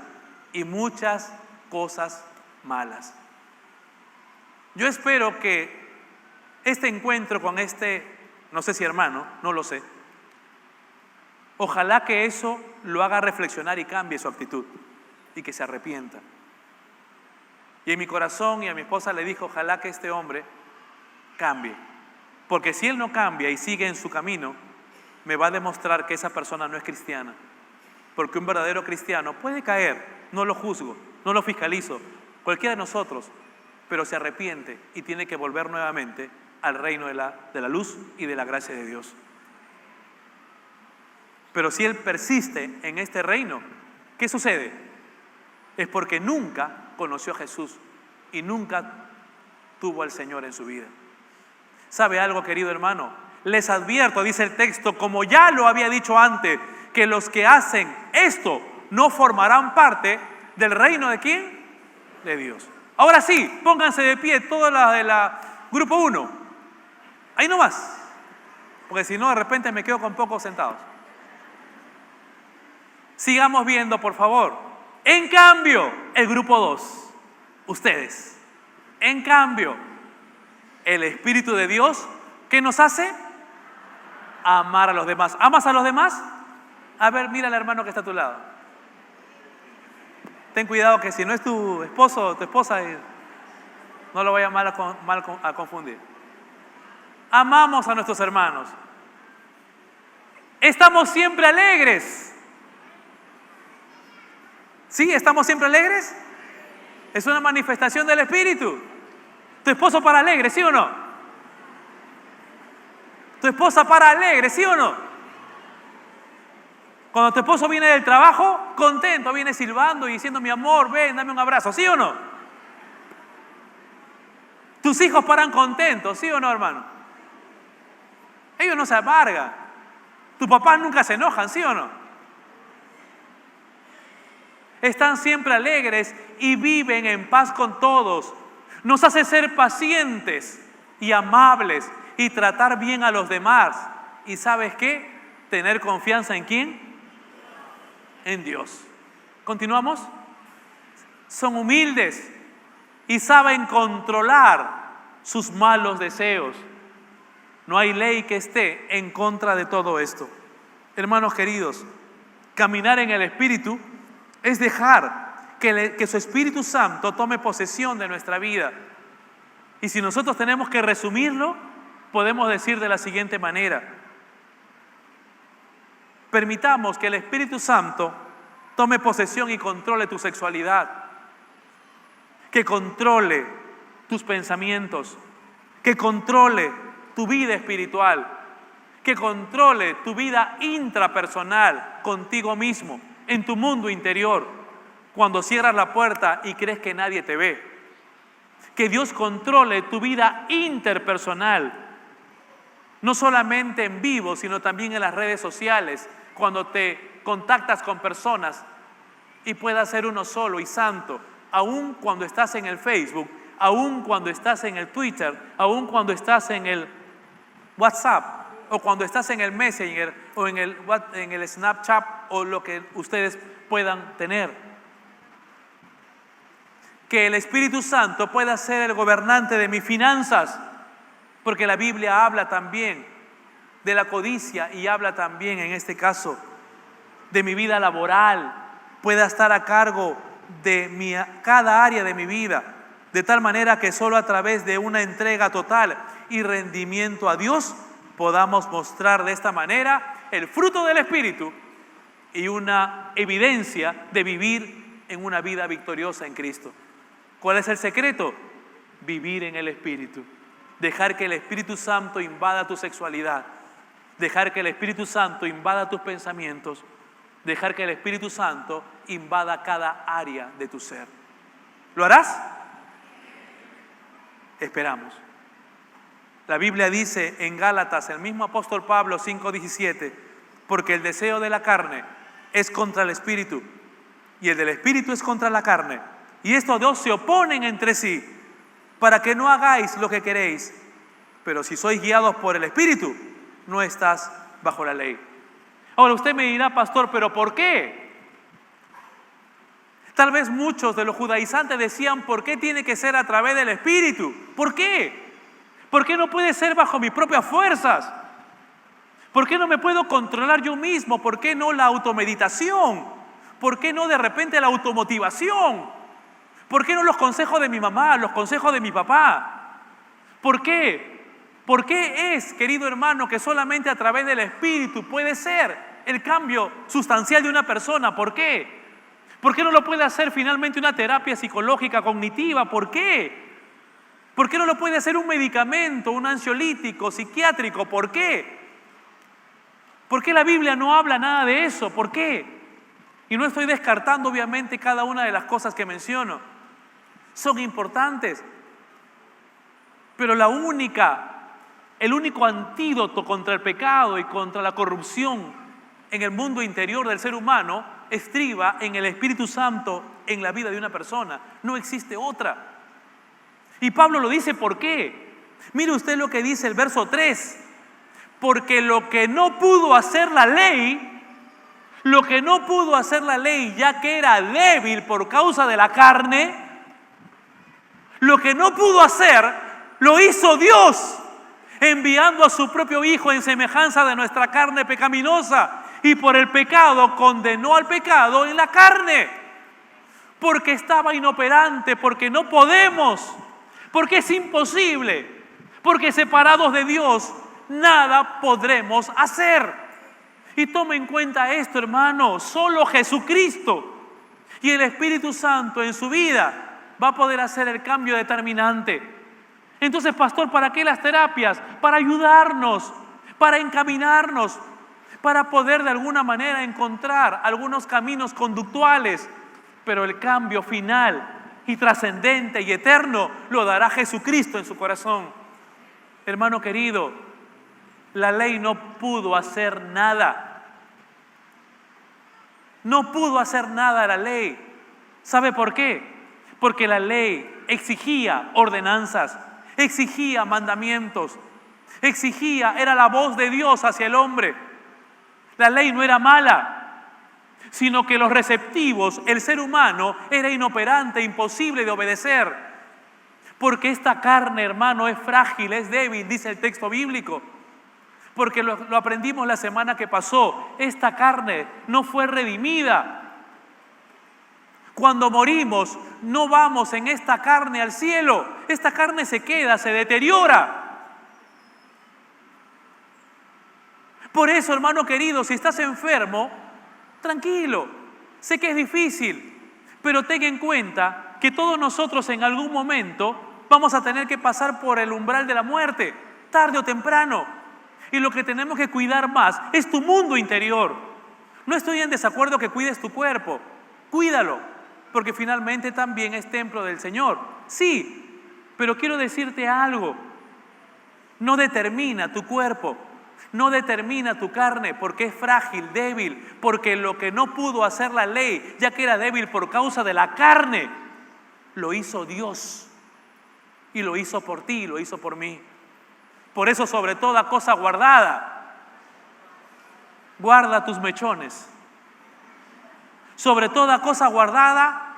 y muchas cosas malas. Yo espero que este encuentro con no sé si hermano, no lo sé, ojalá que eso lo haga reflexionar y cambie su actitud y que se arrepienta. Y en mi corazón y a mi esposa le dijo, ojalá que este hombre cambie, porque si él no cambia y sigue en su camino, me va a demostrar que esa persona no es cristiana, porque un verdadero cristiano puede caer, no lo juzgo, no lo fiscalizo, cualquiera de nosotros, pero se arrepiente y tiene que volver nuevamente al reino de la luz y de la gracia de Dios. Pero si él persiste en este reino, ¿qué sucede? Es porque nunca conoció a Jesús y nunca tuvo al Señor en su vida. ¿Sabe algo, querido hermano? Les advierto, dice el texto, como ya lo había dicho antes, que los que hacen esto no formarán parte del reino ¿de quién? De Dios. Ahora sí, pónganse de pie todas las de la grupo 1. Ahí nomás, porque si no de repente me quedo con pocos sentados. Sigamos viendo, por favor. En cambio, el grupo 2. ustedes. En cambio, el Espíritu de Dios, ¿qué nos hace? Amar a los demás. ¿Amas a los demás? A ver, mira al hermano que está a tu lado. Ten cuidado que si no es tu esposo o tu esposa, no lo vaya a confundir. Amamos a nuestros hermanos. Estamos siempre alegres. ¿Sí? ¿Estamos siempre alegres? Es una manifestación del Espíritu. ¿Tu esposo para alegre, sí o no? ¿Tu esposa para alegre, sí o no? Cuando tu esposo viene del trabajo, contento, viene silbando y diciendo, mi amor, ven, dame un abrazo, ¿sí o no? Tus hijos paran contentos, ¿sí o no, hermano? Ellos no se amargan. Tus papás nunca se enojan, ¿sí o no? Están siempre alegres y viven en paz con todos. Nos hace ser pacientes y amables y tratar bien a los demás. ¿Y sabes qué? Tener confianza ¿en quién? En Dios. ¿Continuamos? Son humildes y saben controlar sus malos deseos. No hay ley que esté en contra de todo esto. Hermanos queridos, caminar en el Espíritu es dejar que su Espíritu Santo tome posesión de nuestra vida. Y si nosotros tenemos que resumirlo, podemos decir de la siguiente manera: permitamos que el Espíritu Santo tome posesión y controle tu sexualidad, que controle tus pensamientos, que controle tu vida espiritual, que controle tu vida intrapersonal contigo mismo, en tu mundo interior, cuando cierras la puerta y crees que nadie te ve. Que Dios controle tu vida interpersonal, no solamente en vivo, sino también en las redes sociales, cuando te contactas con personas y puedas ser uno solo y santo, aun cuando estás en el Facebook, aun cuando estás en el Twitter, aun cuando estás en el WhatsApp, o cuando estás en el Messenger, o en el Snapchat, o lo que ustedes puedan tener. Que el Espíritu Santo pueda ser el gobernante de mis finanzas, porque la Biblia habla también de la codicia y habla también, en este caso, de mi vida laboral, pueda estar a cargo de cada área de mi vida, de tal manera que solo a través de una entrega total y rendimiento a Dios podamos mostrar de esta manera el fruto del Espíritu y una evidencia de vivir en una vida victoriosa en Cristo. ¿Cuál es el secreto? Vivir en el Espíritu. Dejar que el Espíritu Santo invada tu sexualidad. Dejar que el Espíritu Santo invada tus pensamientos. Dejar que el Espíritu Santo invada cada área de tu ser. ¿Lo harás? Esperamos. La Biblia dice en Gálatas, el mismo apóstol Pablo 5:17, porque el deseo de la carne es contra el Espíritu y el del Espíritu es contra la carne. Y estos dos se oponen entre sí para que no hagáis lo que queréis. Pero si sois guiados por el Espíritu, no estás bajo la ley. Ahora usted me dirá, pastor, ¿pero por qué? Tal vez muchos de los judaizantes decían, ¿por qué tiene que ser a través del Espíritu? ¿Por qué? ¿Por qué no puede ser bajo mis propias fuerzas? ¿Por qué no me puedo controlar yo mismo? ¿Por qué no la automeditación? ¿Por qué no de repente la automotivación? ¿Por qué no los consejos de mi mamá, los consejos de mi papá? ¿Por qué? ¿Por qué es, querido hermano, que solamente a través del Espíritu puede ser el cambio sustancial de una persona? ¿Por qué? ¿Por qué no lo puede hacer finalmente una terapia psicológica cognitiva? ¿Por qué? ¿Por qué no lo puede hacer un medicamento, un ansiolítico, psiquiátrico? ¿Por qué? ¿Por qué la Biblia no habla nada de eso? ¿Por qué? Y no estoy descartando obviamente cada una de las cosas que menciono. Son importantes. Pero el único antídoto contra el pecado y contra la corrupción en el mundo interior del ser humano estriba en el Espíritu Santo en la vida de una persona. No existe otra. Y Pablo lo dice, ¿por qué? Mire usted lo que dice el verso 3. Porque lo que no pudo hacer la ley, ya que era débil por causa de la carne, Lo que no pudo hacer, lo hizo Dios, enviando a su propio Hijo en semejanza de nuestra carne pecaminosa, y por el pecado condenó al pecado en la carne, porque estaba inoperante, porque no podemos, porque es imposible, porque separados de Dios nada podremos hacer. Y tome en cuenta esto, hermano, solo Jesucristo y el Espíritu Santo en su vida va a poder hacer el cambio determinante. Entonces, pastor, ¿para qué las terapias? Para ayudarnos, para encaminarnos, para poder de alguna manera encontrar algunos caminos conductuales, pero el cambio final y trascendente y eterno lo dará Jesucristo en su corazón. Hermano querido, la ley no pudo hacer nada. No pudo hacer nada la ley. ¿Sabe por qué? Porque la ley exigía ordenanzas, exigía mandamientos, era la voz de Dios hacia el hombre. La ley no era mala, sino que los receptivos, el ser humano, era inoperante, imposible de obedecer. Porque esta carne, hermano, es frágil, es débil, dice el texto bíblico. Porque lo aprendimos la semana que pasó. Esta carne no fue redimida. Cuando morimos, no vamos en esta carne al cielo. Esta carne se queda, se deteriora. Por eso, hermano querido, si estás enfermo, tranquilo. Sé que es difícil, pero ten en cuenta que todos nosotros en algún momento vamos a tener que pasar por el umbral de la muerte, tarde o temprano. Y lo que tenemos que cuidar más es tu mundo interior. No estoy en desacuerdo que cuides tu cuerpo. Cuídalo, porque finalmente también es templo del Señor. Sí, pero quiero decirte algo. No determina tu cuerpo, no determina tu carne, porque es frágil, débil, porque lo que no pudo hacer la ley, ya que era débil por causa de la carne, lo hizo Dios. Y lo hizo por ti, lo hizo por mí. Por eso, sobre toda cosa guardada, guarda tus mechones. Sobre toda cosa guardada,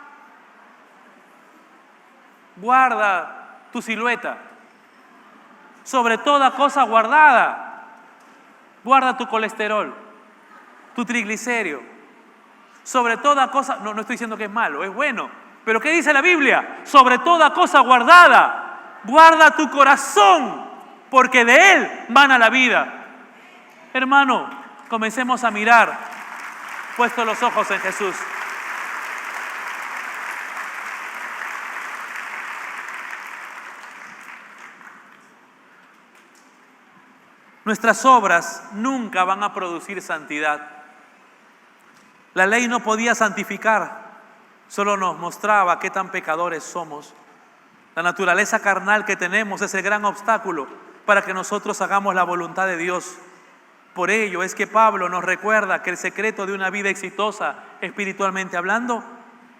guarda tu silueta. Sobre toda cosa guardada, guarda tu colesterol, tu triglicérido. Sobre toda cosa, no estoy diciendo que es malo, es bueno. Pero ¿qué dice la Biblia? Sobre toda cosa guardada, guarda tu corazón, porque de él mana la vida. Hermano, comencemos a mirar, puestos los ojos en Jesús. Nuestras obras nunca van a producir santidad. La ley no podía santificar, solo nos mostraba qué tan pecadores somos. La naturaleza carnal que tenemos es el gran obstáculo para que nosotros hagamos la voluntad de Dios. Por ello es que Pablo nos recuerda que el secreto de una vida exitosa, espiritualmente hablando,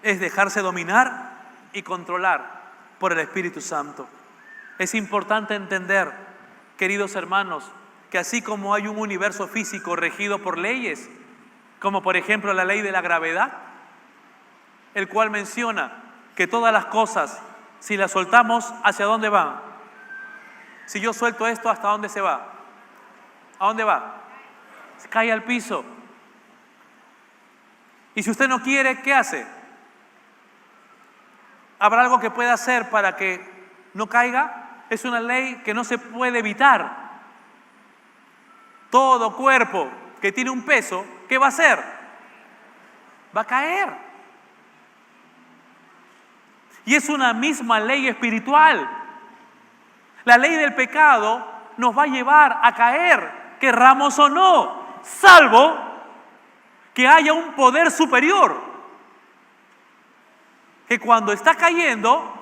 es dejarse dominar y controlar por el Espíritu Santo. Es importante entender, queridos hermanos, que así como hay un universo físico regido por leyes, como por ejemplo la ley de la gravedad, el cual menciona que todas las cosas, si las soltamos, ¿hacia dónde van? Si yo suelto esto, ¿hasta dónde se va? ¿A dónde va? Se cae al piso. Y si usted no quiere, ¿qué hace? ¿Habrá algo que pueda hacer para que no caiga? Es una ley que no se puede evitar. Todo cuerpo que tiene un peso, ¿qué va a hacer? Va a caer. Y es una misma ley espiritual. La ley del pecado nos va a llevar a caer, querramos o no, salvo que haya un poder superior que cuando está cayendo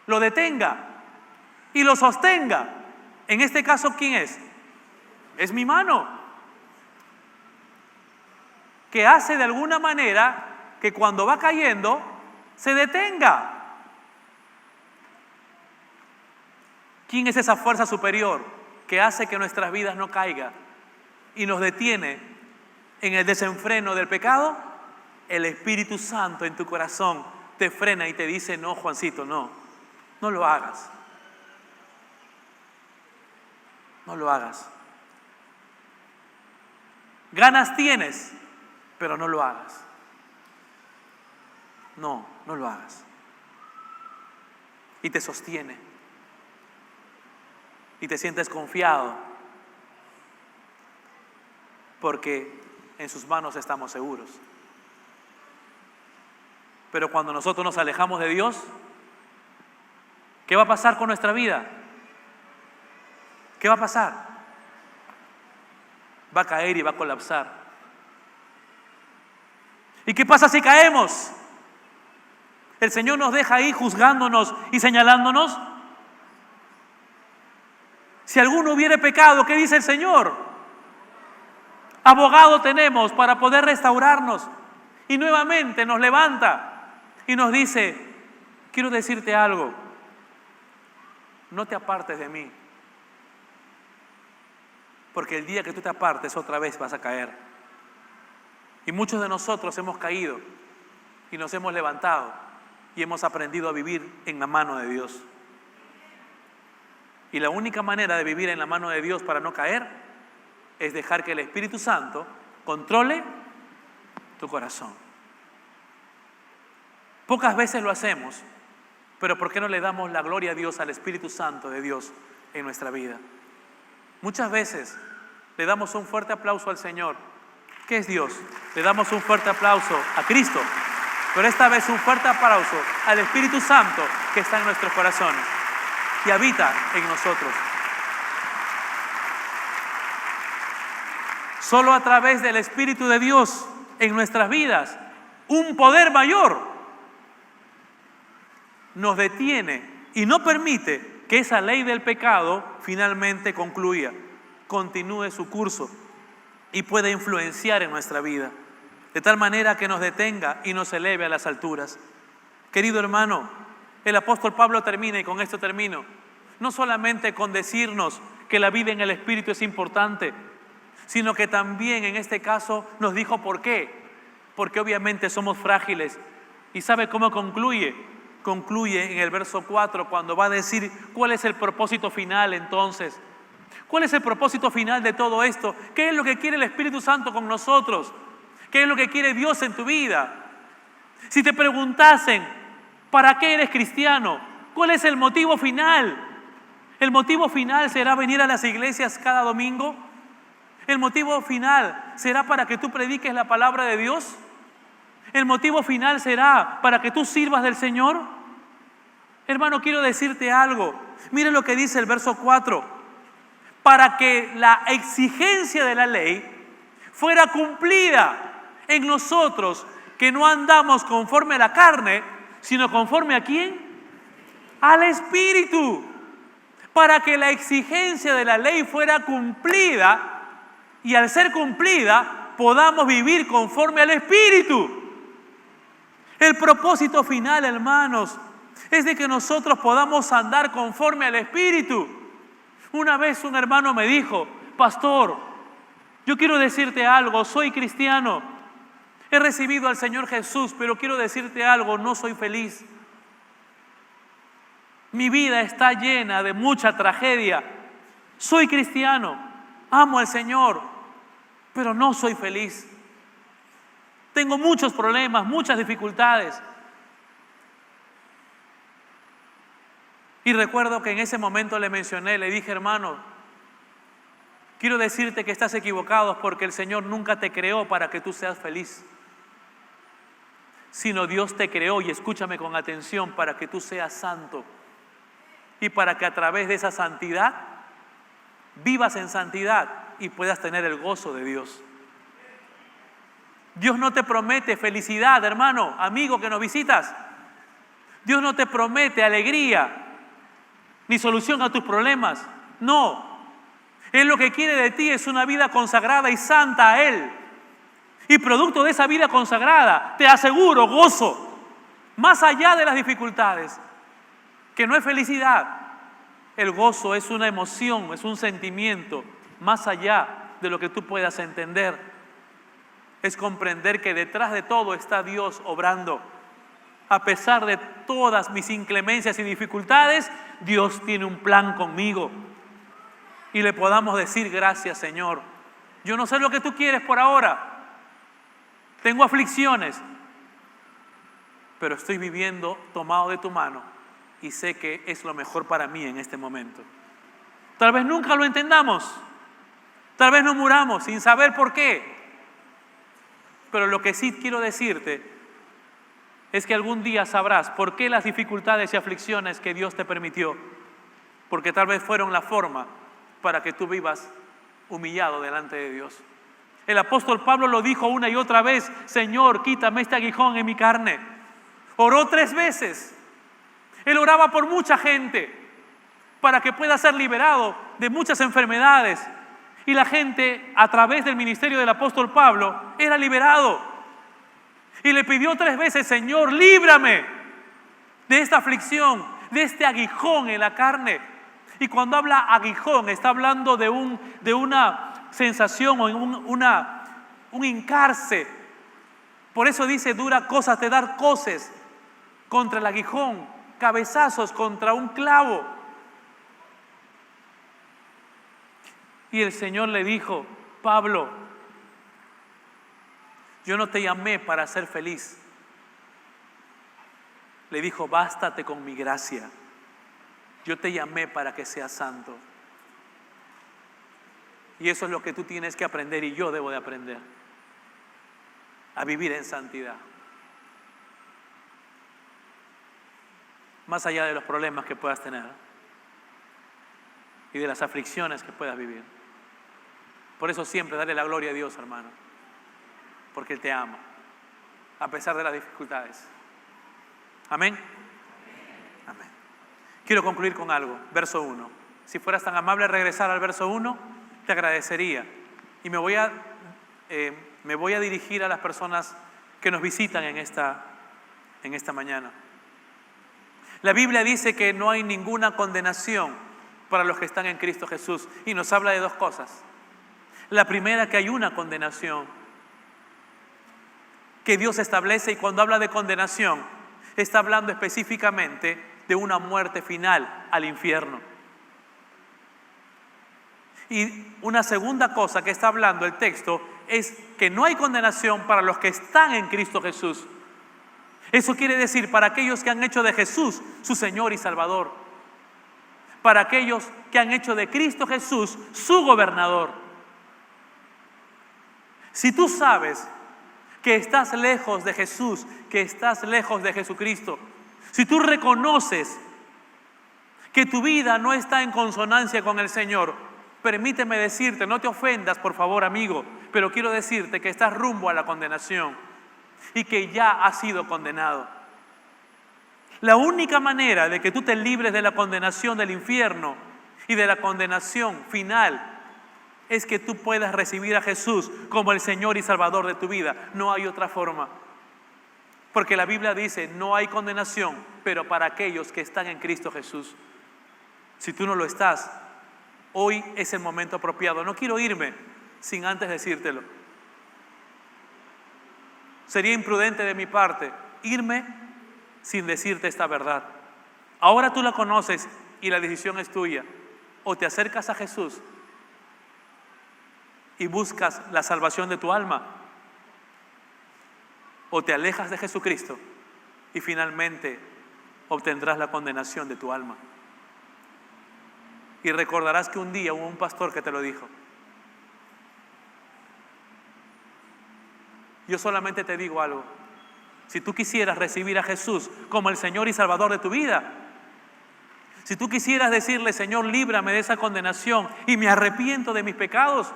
lo detenga y lo sostenga. En este caso, ¿quién es? Es mi mano, que hace de alguna manera que cuando va cayendo se detenga. ¿Quién es esa fuerza superior que hace que nuestras vidas no caigan y nos detiene en el desenfreno del pecado? El Espíritu Santo en tu corazón te frena y te dice: no, Juancito, no. No lo hagas. No lo hagas. Ganas tienes, pero no lo hagas. No, no lo hagas. Y te sostiene. Y te sientes confiado. Porque en sus manos estamos seguros. Pero cuando nosotros nos alejamos de Dios, ¿qué va a pasar con nuestra vida? ¿Qué va a pasar? Va a caer y va a colapsar. ¿Y qué pasa si caemos? ¿El Señor nos deja ahí juzgándonos y señalándonos? Si alguno hubiere pecado, ¿qué dice el Señor? Abogado tenemos para poder restaurarnos. Y nuevamente nos levanta y nos dice, quiero decirte algo, no te apartes de mí. Porque el día que tú te apartes otra vez vas a caer. Y muchos de nosotros hemos caído y nos hemos levantado y hemos aprendido a vivir en la mano de Dios. Y la única manera de vivir en la mano de Dios para no caer es dejar que el Espíritu Santo controle tu corazón. Pocas veces lo hacemos, pero ¿por qué no le damos la gloria a Dios, al Espíritu Santo de Dios en nuestra vida? Muchas veces le damos un fuerte aplauso al Señor. ¿Qué es Dios? Le damos un fuerte aplauso a Cristo, pero esta vez un fuerte aplauso al Espíritu Santo que está en nuestros corazones y habita en nosotros. Solo a través del Espíritu de Dios en nuestras vidas, un poder mayor nos detiene y no permite que esa ley del pecado finalmente concluya, continúe su curso y pueda influenciar en nuestra vida, de tal manera que nos detenga y nos eleve a las alturas. Querido hermano, el apóstol Pablo termina, y con esto termino, no solamente con decirnos que la vida en el Espíritu es importante, sino que también en este caso nos dijo por qué. Porque obviamente somos frágiles. ¿Y sabe cómo concluye? Concluye en el verso 4 cuando va a decir cuál es el propósito final entonces. ¿Cuál es el propósito final de todo esto? ¿Qué es lo que quiere el Espíritu Santo con nosotros? ¿Qué es lo que quiere Dios en tu vida? Si te preguntasen, ¿para qué eres cristiano? ¿Cuál es el motivo final? ¿El motivo final será venir a las iglesias cada domingo? ¿El motivo final será para que tú prediques la palabra de Dios? ¿El motivo final será para que tú sirvas del Señor? Hermano, quiero decirte algo. Mire lo que dice el verso 4. Para que la exigencia de la ley fuera cumplida en nosotros, que no andamos conforme a la carne, sino conforme ¿a quién? Al Espíritu. Para que la exigencia de la ley fuera cumplida, y al ser cumplida podamos vivir conforme al Espíritu. El propósito final, hermanos, es de que nosotros podamos andar conforme al Espíritu. Una vez un hermano me dijo, pastor, yo quiero decirte algo, soy cristiano, he recibido al Señor Jesús, pero quiero decirte algo, no soy feliz. Mi vida está llena de mucha tragedia. Soy cristiano, amo al Señor, pero no soy feliz. Tengo muchos problemas, muchas dificultades. Y recuerdo que en ese momento le mencioné, le dije, hermano, quiero decirte que estás equivocado porque el Señor nunca te creó para que tú seas feliz, sino Dios te creó, y escúchame con atención, para que tú seas santo y para que a través de esa santidad vivas en santidad y puedas tener el gozo de Dios. Dios no te promete felicidad, hermano, amigo que nos visitas. Dios no te promete alegría ni solución a tus problemas. No. Él lo que quiere de ti es una vida consagrada y santa a Él. Y producto de esa vida consagrada, te aseguro gozo, más allá de las dificultades, que no es felicidad. El gozo es una emoción, es un sentimiento, más allá de lo que tú puedas entender. Es comprender que detrás de todo está Dios obrando. a pesar de todas mis inclemencias y dificultades, Dios tiene un plan conmigo. Y le podamos decir: gracias, Señor. Yo no sé lo que tú quieres por ahora. Tengo aflicciones, pero estoy viviendo tomado de tu mano y sé que es lo mejor para mí en este momento. Tal vez nunca lo entendamos. Tal vez nos muramos sin saber por qué. Pero lo que sí quiero decirte es que algún día sabrás por qué las dificultades y aflicciones que Dios te permitió. Porque tal vez fueron la forma para que tú vivas humillado delante de Dios. El apóstol Pablo lo dijo una y otra vez: Señor, quítame este aguijón en mi carne. Oró 3 veces. Él oraba por mucha gente para que pueda ser liberado de muchas enfermedades. Y la gente, a través del ministerio del apóstol Pablo, era liberado. Y le pidió 3 veces: Señor, líbrame de esta aflicción, de este aguijón en la carne. Y cuando habla aguijón, está hablando de una sensación o un hincarse. Por eso dice: dura cosas te dar coces contra el aguijón, cabezazos contra un clavo. Y el Señor le dijo: Pablo, yo no te llamé para ser feliz. Le dijo: bástate con mi gracia. Yo te llamé para que seas santo. Y eso es lo que tú tienes que aprender y yo debo de aprender. A vivir en santidad. Más allá de los problemas que puedas tener y de las aflicciones que puedas vivir. Por eso siempre dale la gloria a Dios, hermano. Porque Él te ama, a pesar de las dificultades. Amén. Amén. Quiero concluir con algo. Verso 1. Si fueras tan amable a regresar al verso 1, te agradecería. Y me voy a dirigir a las personas que nos visitan en esta mañana. La Biblia dice que no hay ninguna condenación para los que están en Cristo Jesús. Y nos habla de 2 cosas. La primera, que hay una condenación que Dios establece, y cuando habla de condenación, está hablando específicamente de una muerte final al infierno. Y una segunda cosa que está hablando el texto es que no hay condenación para los que están en Cristo Jesús. Eso quiere decir para aquellos que han hecho de Jesús su Señor y Salvador. Para aquellos que han hecho de Cristo Jesús su gobernador. Si tú sabes que estás lejos de Jesús, que estás lejos de Jesucristo, si tú reconoces que tu vida no está en consonancia con el Señor, permíteme decirte, no te ofendas por favor, amigo, pero quiero decirte que estás rumbo a la condenación y que ya has sido condenado. La única manera de que tú te libres de la condenación del infierno y de la condenación final es que tú puedas recibir a Jesús como el Señor y Salvador de tu vida. No hay otra forma. Porque la Biblia dice: no hay condenación, pero para aquellos que están en Cristo Jesús. Si tú no lo estás, hoy es el momento apropiado. No quiero irme sin antes decírtelo. Sería imprudente de mi parte irme sin decirte esta verdad. Ahora tú la conoces y la decisión es tuya. O te acercas a Jesús y buscas la salvación de tu alma, o te alejas de Jesucristo y finalmente obtendrás la condenación de tu alma. Y recordarás que un día hubo un pastor que te lo dijo. Yo solamente te digo algo: si tú quisieras recibir a Jesús como el Señor y Salvador de tu vida, si tú quisieras decirle: Señor, líbrame de esa condenación y me arrepiento de mis pecados,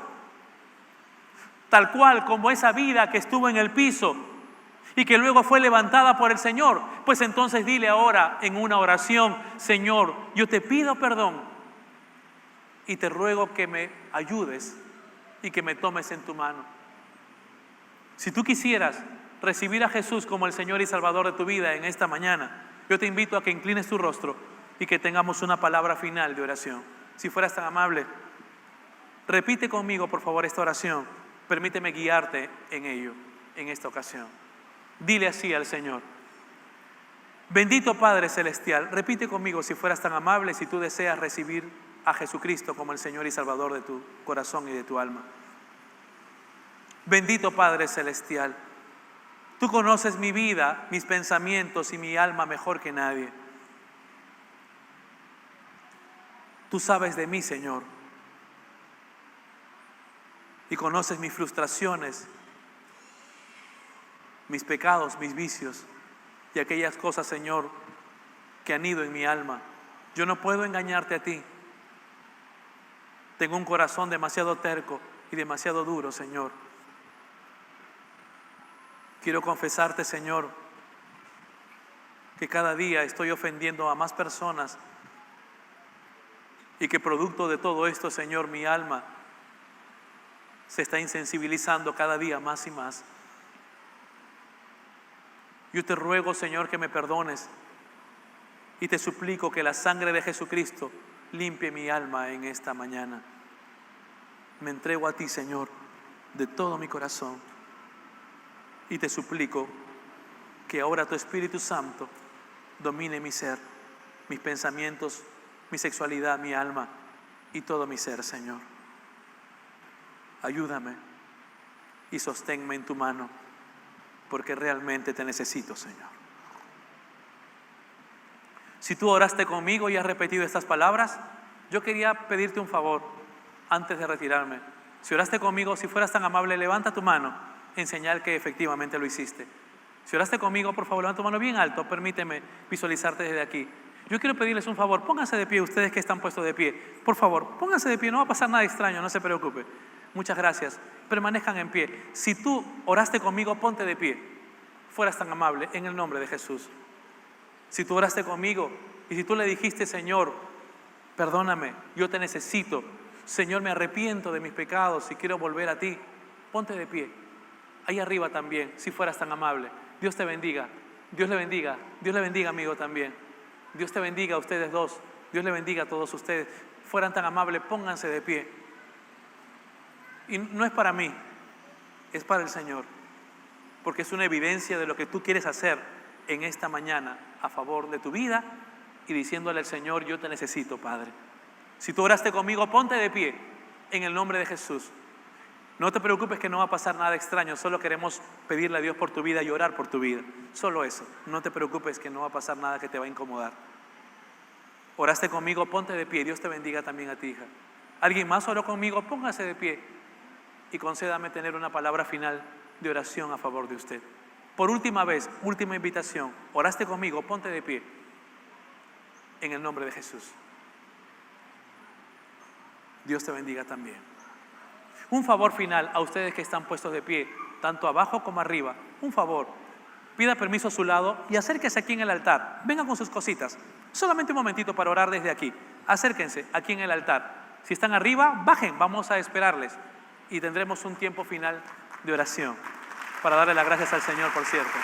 tal cual como esa vida que estuvo en el piso y que luego fue levantada por el Señor, pues entonces dile ahora en una oración: Señor, yo te pido perdón y te ruego que me ayudes y que me tomes en tu mano. Si tú quisieras recibir a Jesús como el Señor y Salvador de tu vida en esta mañana, yo te invito a que inclines tu rostro y que tengamos una palabra final de oración. Si fueras tan amable, repite conmigo por favor esta oración. Permíteme guiarte en ello, en esta ocasión. Dile así al Señor: Bendito Padre Celestial, repite conmigo si fueras tan amable, si tú deseas recibir a Jesucristo como el Señor y Salvador de tu corazón y de tu alma. Bendito Padre Celestial, tú conoces mi vida, mis pensamientos y mi alma mejor que nadie. Tú sabes de mí, Señor, y conoces mis frustraciones, mis pecados, mis vicios y aquellas cosas, Señor, que han ido en mi alma. Yo no puedo engañarte a ti. Tengo un corazón demasiado terco y demasiado duro, Señor. Quiero confesarte, Señor, que cada día estoy ofendiendo a más personas y que producto de todo esto, Señor, mi alma se está insensibilizando cada día más y más. Yo te ruego, Señor, que me perdones y te suplico que la sangre de Jesucristo limpie mi alma en esta mañana. Me entrego a ti, Señor, de todo mi corazón y te suplico que ahora tu Espíritu Santo domine mi ser, mis pensamientos, mi sexualidad, mi alma y todo mi ser, Señor. Ayúdame y sosténme en tu mano, porque realmente te necesito, Señor. Si tú oraste conmigo y has repetido estas palabras, yo quería pedirte un favor antes de retirarme. Si oraste conmigo, si fueras tan amable, levanta tu mano en señal que efectivamente lo hiciste. Si oraste conmigo, por favor, levanta tu mano bien alto, permíteme visualizarte desde aquí. Yo quiero pedirles un favor, pónganse de pie, ustedes que están puestos de pie. Por favor, pónganse de pie, no va a pasar nada extraño, no se preocupe. Muchas gracias. Permanezcan en pie. Si tú oraste conmigo, ponte de pie. Fueras tan amable, en el nombre de Jesús. Si tú oraste conmigo y si tú le dijiste, Señor, perdóname, yo te necesito. Señor, me arrepiento de mis pecados y quiero volver a ti. Ponte de pie. Ahí arriba también, si fueras tan amable. Dios te bendiga. Dios le bendiga. Dios le bendiga, amigo, también. Dios te bendiga a ustedes dos. Dios le bendiga a todos ustedes. Fueran tan amables, pónganse de pie. Y no es para mí, es para el Señor. Porque es una evidencia de lo que tú quieres hacer en esta mañana a favor de tu vida y diciéndole al Señor, yo te necesito, Padre. Si tú oraste conmigo, ponte de pie en el nombre de Jesús. No te preocupes que no va a pasar nada extraño, solo queremos pedirle a Dios por tu vida y orar por tu vida. Solo eso, no te preocupes que no va a pasar nada que te va a incomodar. Oraste conmigo, ponte de pie, Dios te bendiga también a ti, hija. ¿Alguien más oró conmigo? Póngase de pie y concédame tener una palabra final de oración a favor de usted. Por última vez, última invitación, oraste conmigo, ponte de pie en el nombre de Jesús. Dios te bendiga también. Un favor final a ustedes que están puestos de pie, tanto abajo como arriba. Un favor, pida permiso a su lado y acérquese aquí en el altar. Vengan con sus cositas. Solamente un momentito para orar desde aquí. Acérquense aquí en el altar. Si están arriba, bajen, vamos a esperarles. Y tendremos un tiempo final de oración para darle las gracias al Señor, por cierto.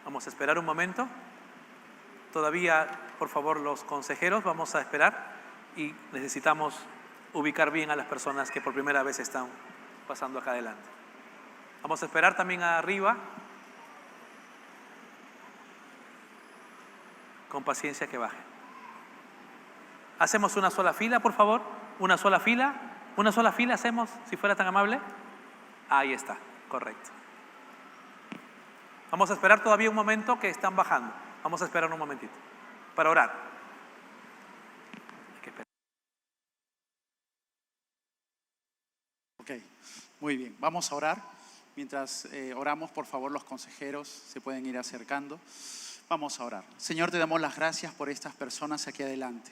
Vamos a esperar un momento. Todavía, por favor, los consejeros, vamos a esperar y necesitamos ubicar bien a las personas que por primera vez están pasando acá adelante. Vamos a esperar también arriba. Con paciencia que baje. Hacemos una sola fila, por favor. Una sola fila. Una sola fila hacemos, si fuera tan amable. Ahí está, correcto. Vamos a esperar todavía un momento que están bajando. Vamos a esperar un momentito para orar. Hay que esperar. Ok, muy bien. Vamos a orar. Mientras oramos, por favor, los consejeros se pueden ir acercando. Vamos a orar. Señor, te damos las gracias por estas personas aquí adelante.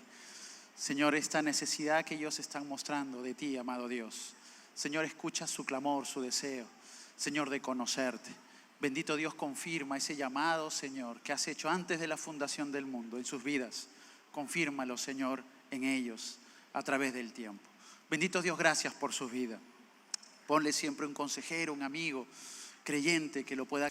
Señor, esta necesidad que ellos están mostrando de ti, amado Dios. Señor, escucha su clamor, su deseo, Señor, de conocerte. Bendito Dios, confirma ese llamado, Señor, que has hecho antes de la fundación del mundo en sus vidas. Confírmalo, Señor, en ellos a través del tiempo. Bendito Dios, gracias por su vida. Ponle siempre un consejero, un amigo, creyente que lo pueda